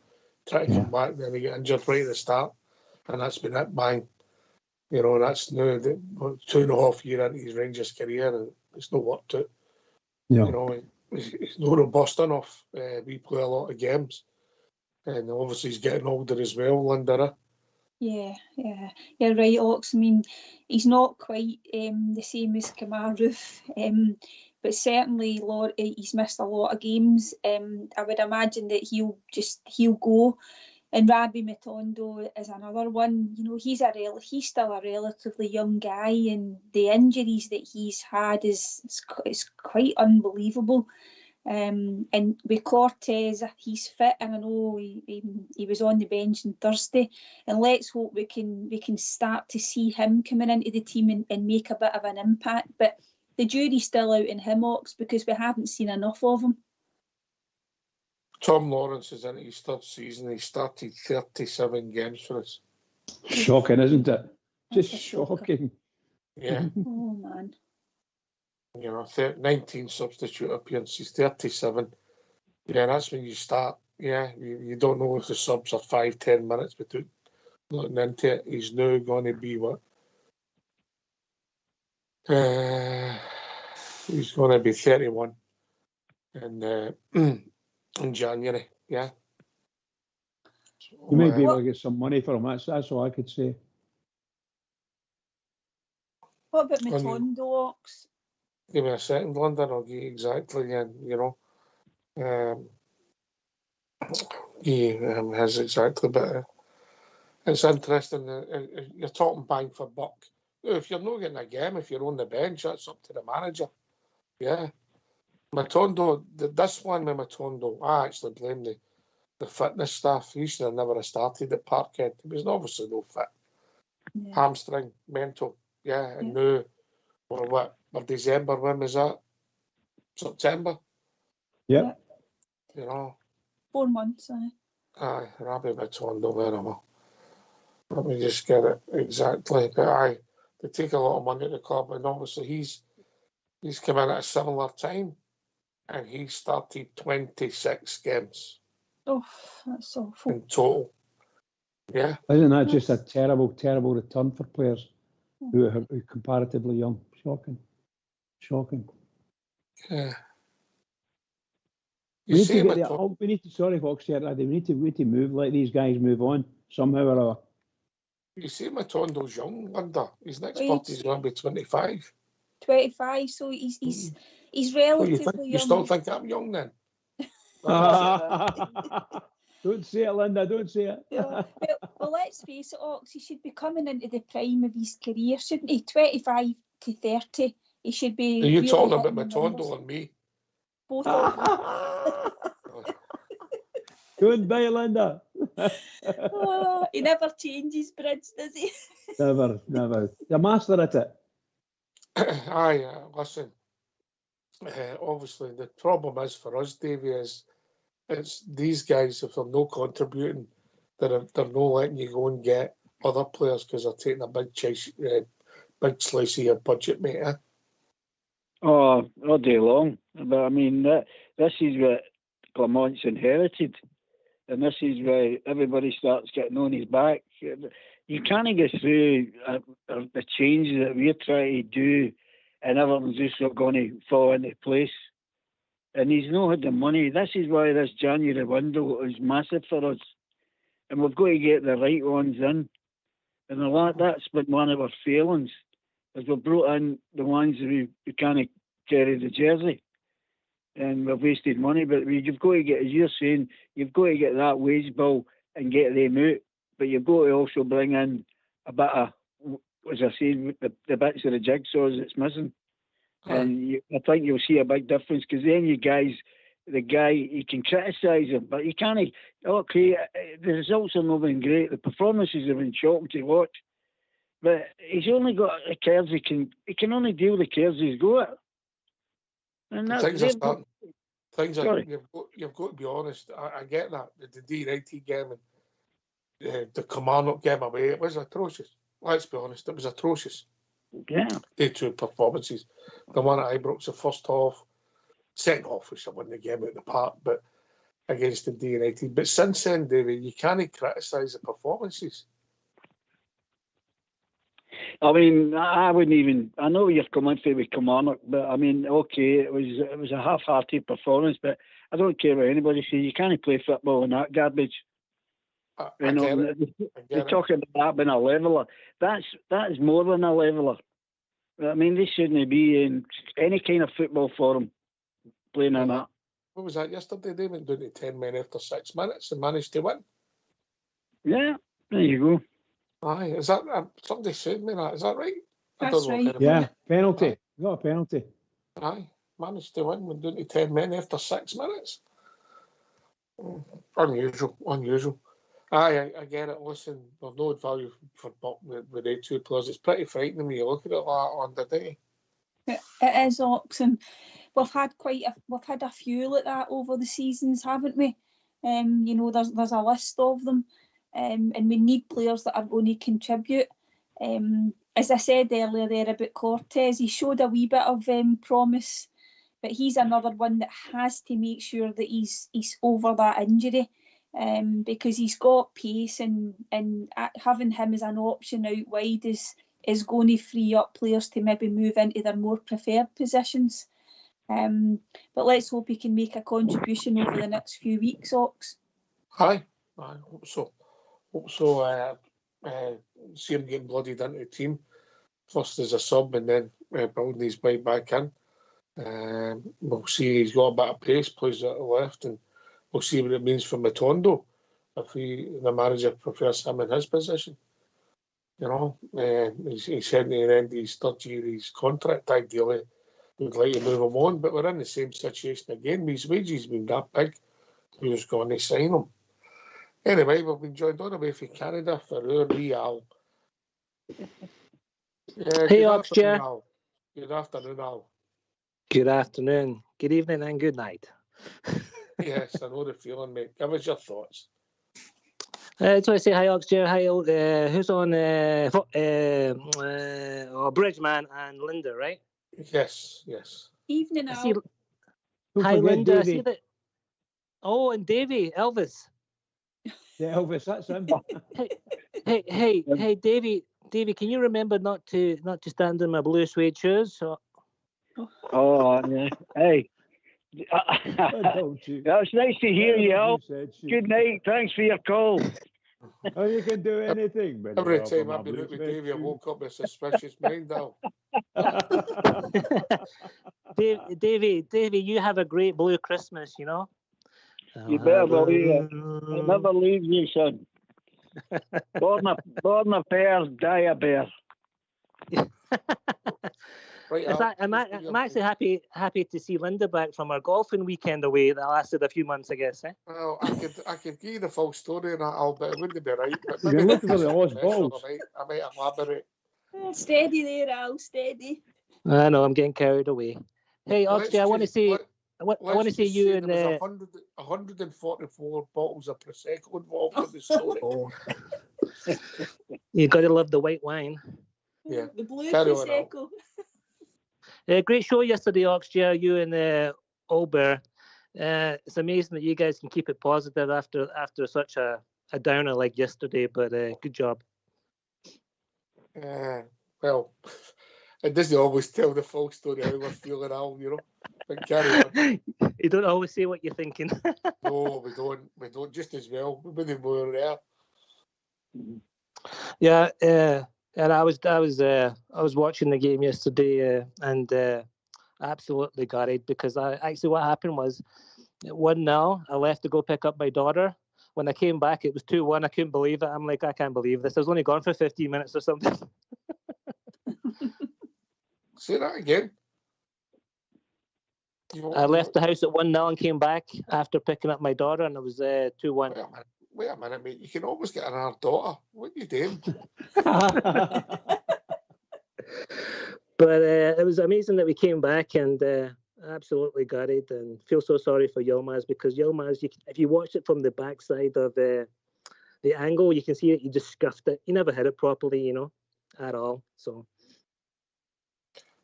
Tried to come back, then he got injured right at the start. And that's been it, bang. You know, that's now 2.5 years into his Rangers career, and it's not worked out. Yeah. You know, he's not robust enough. We play a lot of games. And obviously he's getting older as well, Linda. Yeah, you're right, Ox. I mean, he's not quite the same as Kamaru, but certainly he's missed a lot of games. I would imagine that he'll go. And Rabbi Matondo is another one. You know, he's still a relatively young guy, and the injuries that he's had is quite unbelievable. And with Cortez, he's fit, and I know he was on the bench on Thursday. And let's hope we can start to see him coming into the team and make a bit of an impact. But the jury's still out in him, Ox, because we haven't seen enough of him. Tom Lawrence is into his third season. He started 37 games for us. Shocking, isn't it? Just shocking. Yeah. Oh, man. You know, 19 substitute appearances, 37. Yeah, that's when you start. Yeah, you don't know if the subs are 5-10 minutes without looking into it. He's now going to be what? He's going to be 31 in January. Yeah. You may be able to get some money for him. That's all I could say. What about Matondo, Ox? Give me a second, London. I'll give you exactly. And you know, he has exactly. But it's interesting. You're talking bang for buck. If you're not getting a game, if you're on the bench, that's up to the manager. Yeah. Matondo, this one with Matondo, I actually blame the fitness staff. He should have never started at Parkhead. He was obviously no fit. Yeah. Hamstring, mental. Yeah. And now, or December, when was that? September? Yep. You know. 4 months, Aye, Rabbi Matondo, wherever. Let me just get it exactly. But they take a lot of money at the club, and obviously he's come in at a similar time, and he started 26 games. Oh, that's awful. In total. Yeah. Isn't that just a terrible, terrible return for players who are comparatively young? Shocking. Yeah. We need to, sorry, Fox, we need to move, let these guys move on somehow or other. You see, Matondo's young, Linda. His next birthday's going to be 25. 25, so he's relatively young. You still think I'm young then? Don't say it, Linda, don't say it. Well, let's face it, Ox, he should be coming into the prime of his career, shouldn't he? 25 to 30, he should be. Are you really talking about Matondo and me? Both of them. Goodbye, Linda. He never changes, Bridge, does he? Never. You're master at it. Aye, listen. Obviously, the problem is for us, Davey, is it's these guys, if they're not contributing, they're not letting you go and get other players because they're taking a big slice of your budget, mate. Eh? Oh, all day long. But I mean, this is what Clamont's inherited, and this is where everybody starts getting on his back. You can't get through the changes that we're trying to do, and everything's just not going to fall into place. And he's not had the money. This is why this January window is massive for us. and we've got to get the right ones in. And that's been one of our failings, is we've brought in the ones who can't carry the jersey, and we've wasted money. But you've got to get, as you're saying, you've got to get that wage bill and get them out. But you've got to also bring in a bit of, as I said, the bits of the jigsaws that's missing. And I think you'll see a big difference, because then the guy, you can criticise him, but you can't. Okay, the results have not been great. The performances have been shocking to watch, but he's only got the cards he can only deal with the cards he's got. And that's things are starting. You've got to be honest. I get that the D90 game and the Kilmarnock game away, it was atrocious. Let's be honest, it was atrocious. Yeah. The two performances. The one at Ibrox, the first half, second half, which I won the game out of the park, but against the D90. But since then, David, you can't criticise the performances. I mean, I wouldn't even. I know you're coming to with Kilmarnock, but I mean, okay, it was a half-hearted performance, but I don't care what anybody says. You can't play football in that garbage. They're talking about that being a leveller. That's more than a leveller. I mean, they shouldn't be in any kind of football forum playing in that. What was that yesterday? They went down to 10 men after 6 minutes and managed to win. Yeah, there you go. Aye, is that somebody said me that? Is that right? That's right. Yeah, penalty. Got a penalty. Aye, managed to win. Went down to 10 men after 6 minutes. Unusual. Aye, I get it. Listen, there's no value for Buck with the two players. It's pretty frightening when you look at it like that on the day. It is, Ox, and we've had a few like that over the seasons, haven't we? There's a list of them, and we need players that are going to contribute. As I said earlier there about Cortez, he showed a wee bit of promise, but he's another one that has to make sure that he's over that injury. Because he's got pace, and having him as an option out wide is going to free up players to maybe move into their more preferred positions. But let's hope he can make a contribution over the next few weeks, Ox. Aye, I hope so. See him getting bloodied into the team, first as a sub and then building his way back in. We'll see, he's got a bit of pace, plays at the left, and we'll see what it means for Matondo if the manager prefers him in his position. He's heading to the end of his third year of his contract. Ideally, we'd like to move him on, but we're in the same situation again. His wages been that big, who's going to sign him? Anyway, we've been joined all the way from Canada for our Al. Hey, Ox, Jer. Good afternoon, Al. Good afternoon, good evening, and good night. Yes, I know the feeling, mate. Give us your thoughts. I just want to say hi, Oxger. Hi, who's on? Bridgeman and Linda, right? Yes. Evening, Al. Hi, Linda. I see that. Oh, and Davey, Elvis. Yeah, Elvis, that's him. Hey, Davey, can you remember not to stand in my blue suede shoes? Oh, yeah. Hey. That's nice to hear you, Al. Good night. Thanks for your call. Oh, you can do anything. But every time I've been out with Davey, I woke up with a suspicious mind, Al. Davey, you have a great blue Christmas, you know. You better believe it. I'll never leave you, son. Born a bear, die a bear. Right, I'm actually happy to see Linda back from our golfing weekend away that lasted a few months, I guess. Well, I could give you the full story on that, Al, but it wouldn't be right. But you're looking for the lost balls. I might elaborate. Steady there, Al. Steady. I know I'm getting carried away. Hey, Oxley, I want to say. I want to say you and there was 144 bottles of Prosecco involved in the story. You got to love the white wine. Yeah, the blue Prosecco. Great show yesterday, Oxger. You and Olber. It's amazing that you guys can keep it positive after such a downer like yesterday. But good job. Well, it doesn't always tell the full story how we're feeling, Al. But carry on. You don't always say what you're thinking. No, we don't. Just as well. We wouldn't be there. Yeah, and I was watching the game yesterday and absolutely gutted because what happened was 1-0. I left to go pick up my daughter. When I came back, it was 2-1. I couldn't believe it. I'm like, I can't believe this. I was only gone for 15 minutes or something. Say that again. I left the house at 1-0 and came back after picking up my daughter, and it was 2-1. Wait a minute, mate. You can always get another daughter. What are you doing? But it was amazing that we came back and absolutely gutted, and feel so sorry for Yilmaz because Yilmaz, if you watch it from the backside of the angle, you can see that he just scuffed it. He never hit it properly, at all. So.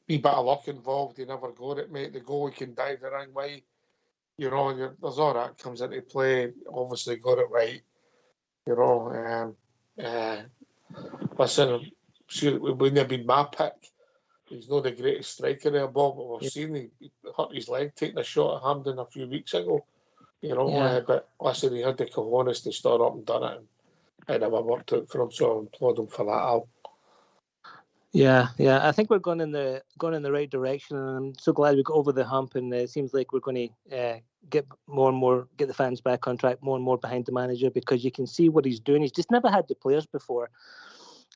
Be bit of luck involved. You never got it, mate. The goal, he can dive the wrong way. There's all that comes into play. Obviously got it right. Listen, sure, it wouldn't have been my pick. He's not the greatest striker there, Bob, but we've seen he hurt his leg taking a shot at Hampden a few weeks ago. But listen, he had the cojones to start up and done it, and it never worked out for him. So I applaud him for that, Al. Yeah. I think we're going in the right direction, and I'm so glad we got over the hump. And it seems like we're going to get more and more, get the fans back on track, more and more behind the manager, because you can see what he's doing. He's just never had the players before,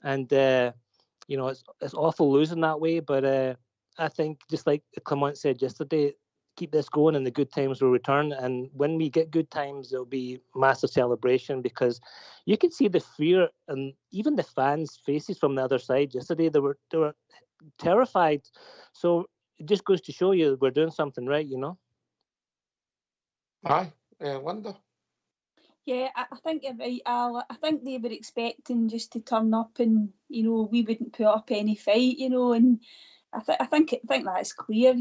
and it's awful losing that way. But I think, just like Clement said yesterday, keep this going, and the good times will return. And when we get good times, there'll be massive celebration, because you can see the fear and even the fans' faces from the other side yesterday. They were terrified. So it just goes to show you we're doing something right, Aye, Linda. Yeah, I think you're right, Al. I think they were expecting just to turn up and, we wouldn't put up any fight, and I think that's clear.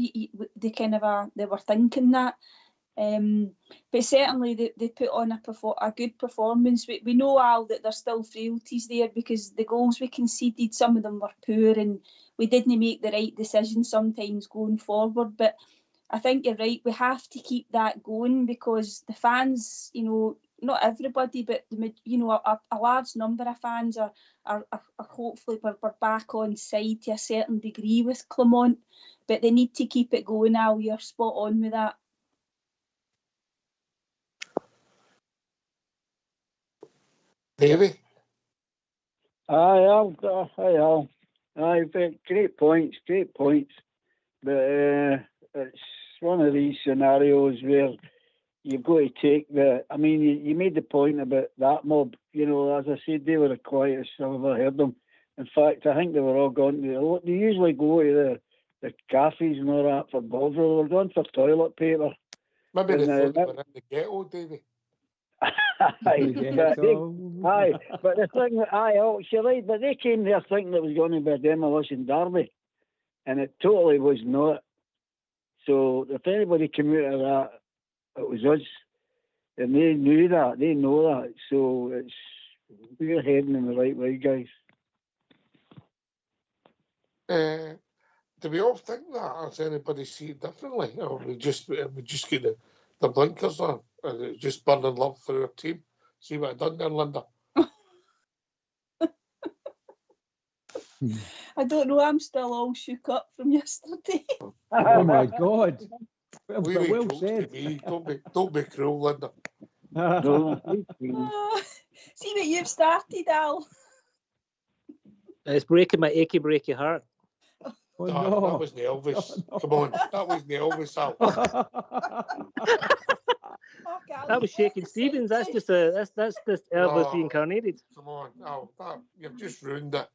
They kind of they were thinking that, but certainly they put on a good performance. We know, Al, that there's still frailties there, because the goals we conceded, some of them were poor, and we didn't make the right decisions sometimes going forward. But I think you're right. We have to keep that going, because the fans, not everybody, but a large number of fans are hopefully we're back on side to a certain degree with Clement, but they need to keep it going. Al, you're spot on with that. Davey? Aye, great points. But it's one of these scenarios where you've got to take you made the point about that mob. As I said, they were the quietest I've ever heard them. In fact, I think they were all gone to they usually go to the cafes and all that for bother. They were going for toilet paper. Maybe they thought they were in the ghetto, Davey. Aye, but the thing, you're right, but they came there thinking it was going to be a demolition derby, and it totally was not. So if anybody came out of that, it was us, and they knew that, they know that. So we're heading in the right way, guys. Do we all think that, or does anybody see it differently, or we just get the blinkers on and just burning love for our team? See what I done there, Linda? I don't know. I'm still all shook up from yesterday. Oh my God! Well said. Don't be cruel, Linda. See what you've started, Al. It's breaking my achy breaky heart. Oh, no, that was the Elvis. No. Come on, that was the Elvis, Al. That was Shaking Stevens. That's just Elvis reincarnated. Come on, Al, you've just ruined it.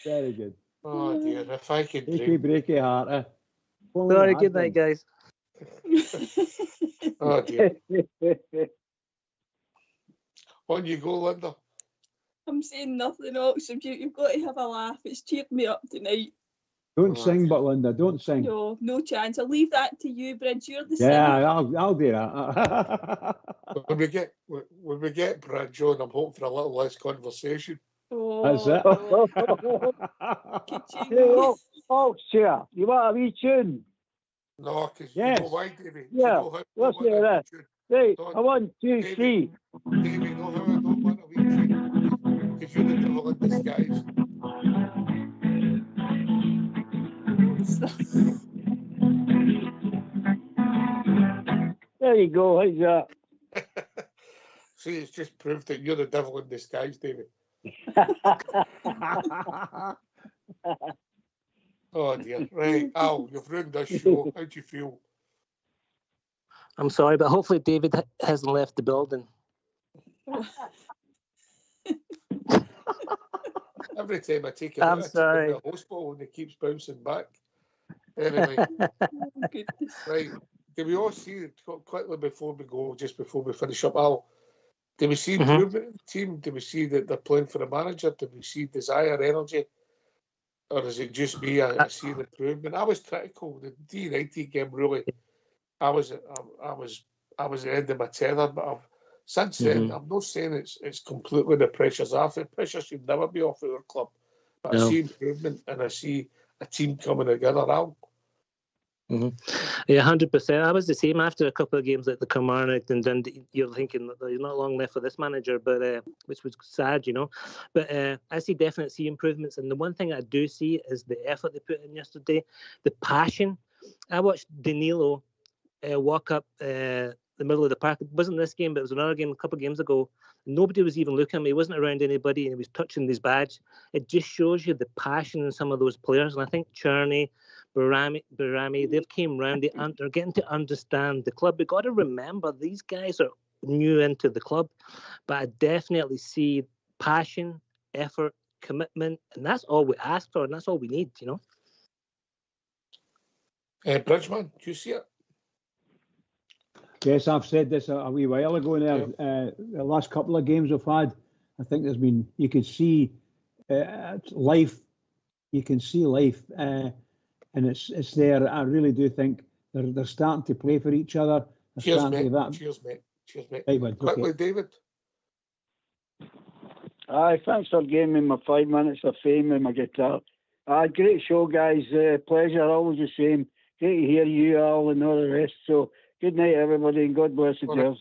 Very good. Oh dear, if I could achy breaky heart. Sorry, good night, guys. Oh dear. On you go, Linda. I'm saying nothing else. You've got to have a laugh. It's cheered me up tonight. Don't sing, but Linda, don't sing. No chance. I'll leave that to you, Bridge. You're the singer. Yeah, I'll do that. when we get Bridge on, I'm hoping for a little less conversation. That's it. Sure. You want a wee tune? No, because yes. you know why, Davey? Yeah. What's that? Right, 1, 2, 3. Davey, know how I don't want a wee treat? Because you're the devil in disguise. There you go, how's that? See, it's just proved that you're the devil in disguise, David. Oh dear. Right, Al, you've ruined this show. How do you feel? I'm sorry, but hopefully David hasn't left the building. Every time I take it I'm out, I take sorry. it to the hospital and it keeps bouncing back. Anyway, right. Did we all see it quickly before we go, just before we finish up, Al? Did we see improvement in the team? Did we see that they're playing for the manager? Did we see desire, energy? Or is it just me? I see an improvement. I was critical. The D90 game really, I was at the end of my tether, but since then, I'm not saying it's completely the pressure's off. The pressure should never be off our club. But I see improvement and I see a team coming together now. Yeah, 100%. I was the same after a couple of games like the Kilmarnock and Dundee. You're thinking that there's not long left for this manager, but which was sad, you know. But I definitely see improvements. And the one thing I do see is the effort they put in yesterday, the passion. I watched Danilo walk up the middle of the park. It wasn't this game, but it was another game a couple of games ago. Nobody was even looking at him. He wasn't around anybody, and he was touching his badge. It just shows you the passion in some of those players. And I think Cherney, Barami, they've came round. They're getting to understand the club. We've got to remember these guys are new into the club, but I definitely see passion, effort, commitment, and that's all we ask for, and that's all we need, you know. Bridgman, do you see it? Yes, I've said this a wee while ago there. The last couple of games we've had, I think there's been, you could see life. You can see life, and it's there. I really do think they're starting to play for each other. Cheers, mate. Cheers, mate. Cheers, mate. Right, quickly, David. Aye, thanks for giving me my 5 minutes of fame with my guitar. Great show, guys. Pleasure, always the same. Great to hear you, Al, and all the rest. So, good night, everybody, and God bless the Jers.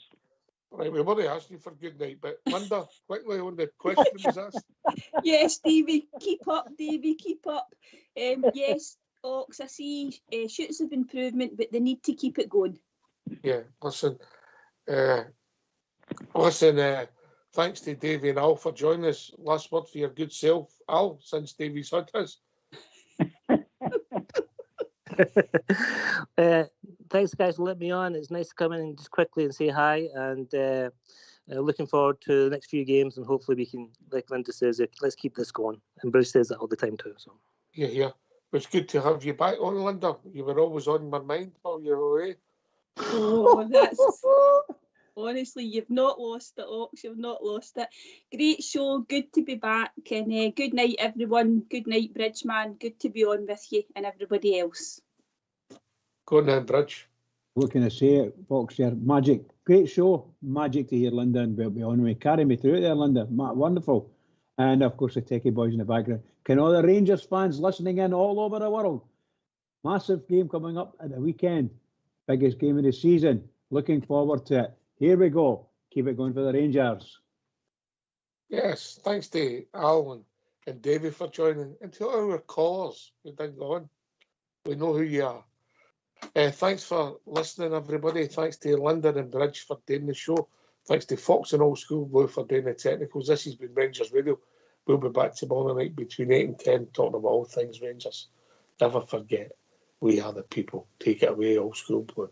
Right, we weren't asking for good night, but Linda, quickly on the question was asked. Yes, Davey, keep up, Davey, keep up. Yes, Ox, I see shoots of improvement, but they need to keep it going. Yeah, listen, thanks to Davey and Al for joining us. Last word for your good self, Al, since Davey's had his. Thanks, guys, for letting me on. It's nice to come in and just quickly and say hi. And looking forward to the next few games, and hopefully we can, like Linda says, let's keep this going. And Bruce says that all the time too. So Yeah. It's good to have you back on, Linda. You were always on my mind while you were away. Oh, that's honestly, you've not lost it, Ox. You've not lost it. Great show. Good to be back. And good night, everyone. Good night, Bridgeman. Good to be on with you and everybody else. Go on then, Bridge. What can I say, Fox here? Magic. Great show. Magic to hear Linda and be on me. Carry me through it there, Linda. Wonderful. And of course, the techie boys in the background. Can all the Rangers fans listening in all over the world? Massive game coming up at the weekend. Biggest game of the season. Looking forward to it. Here we go. Keep it going for the Rangers. Yes, thanks to Al and David for joining. And to all our callers who didn't go on. We know who you are. Thanks for listening, everybody. Thanks to Linda and Bridge for doing the show. Thanks to Fox and Old School Blue for doing the technicals. This has been Rangers Radio. We'll be back tomorrow night between 8 and 10 talking about all things Rangers. Never forget, we are the people. Take it away, Old School Blue.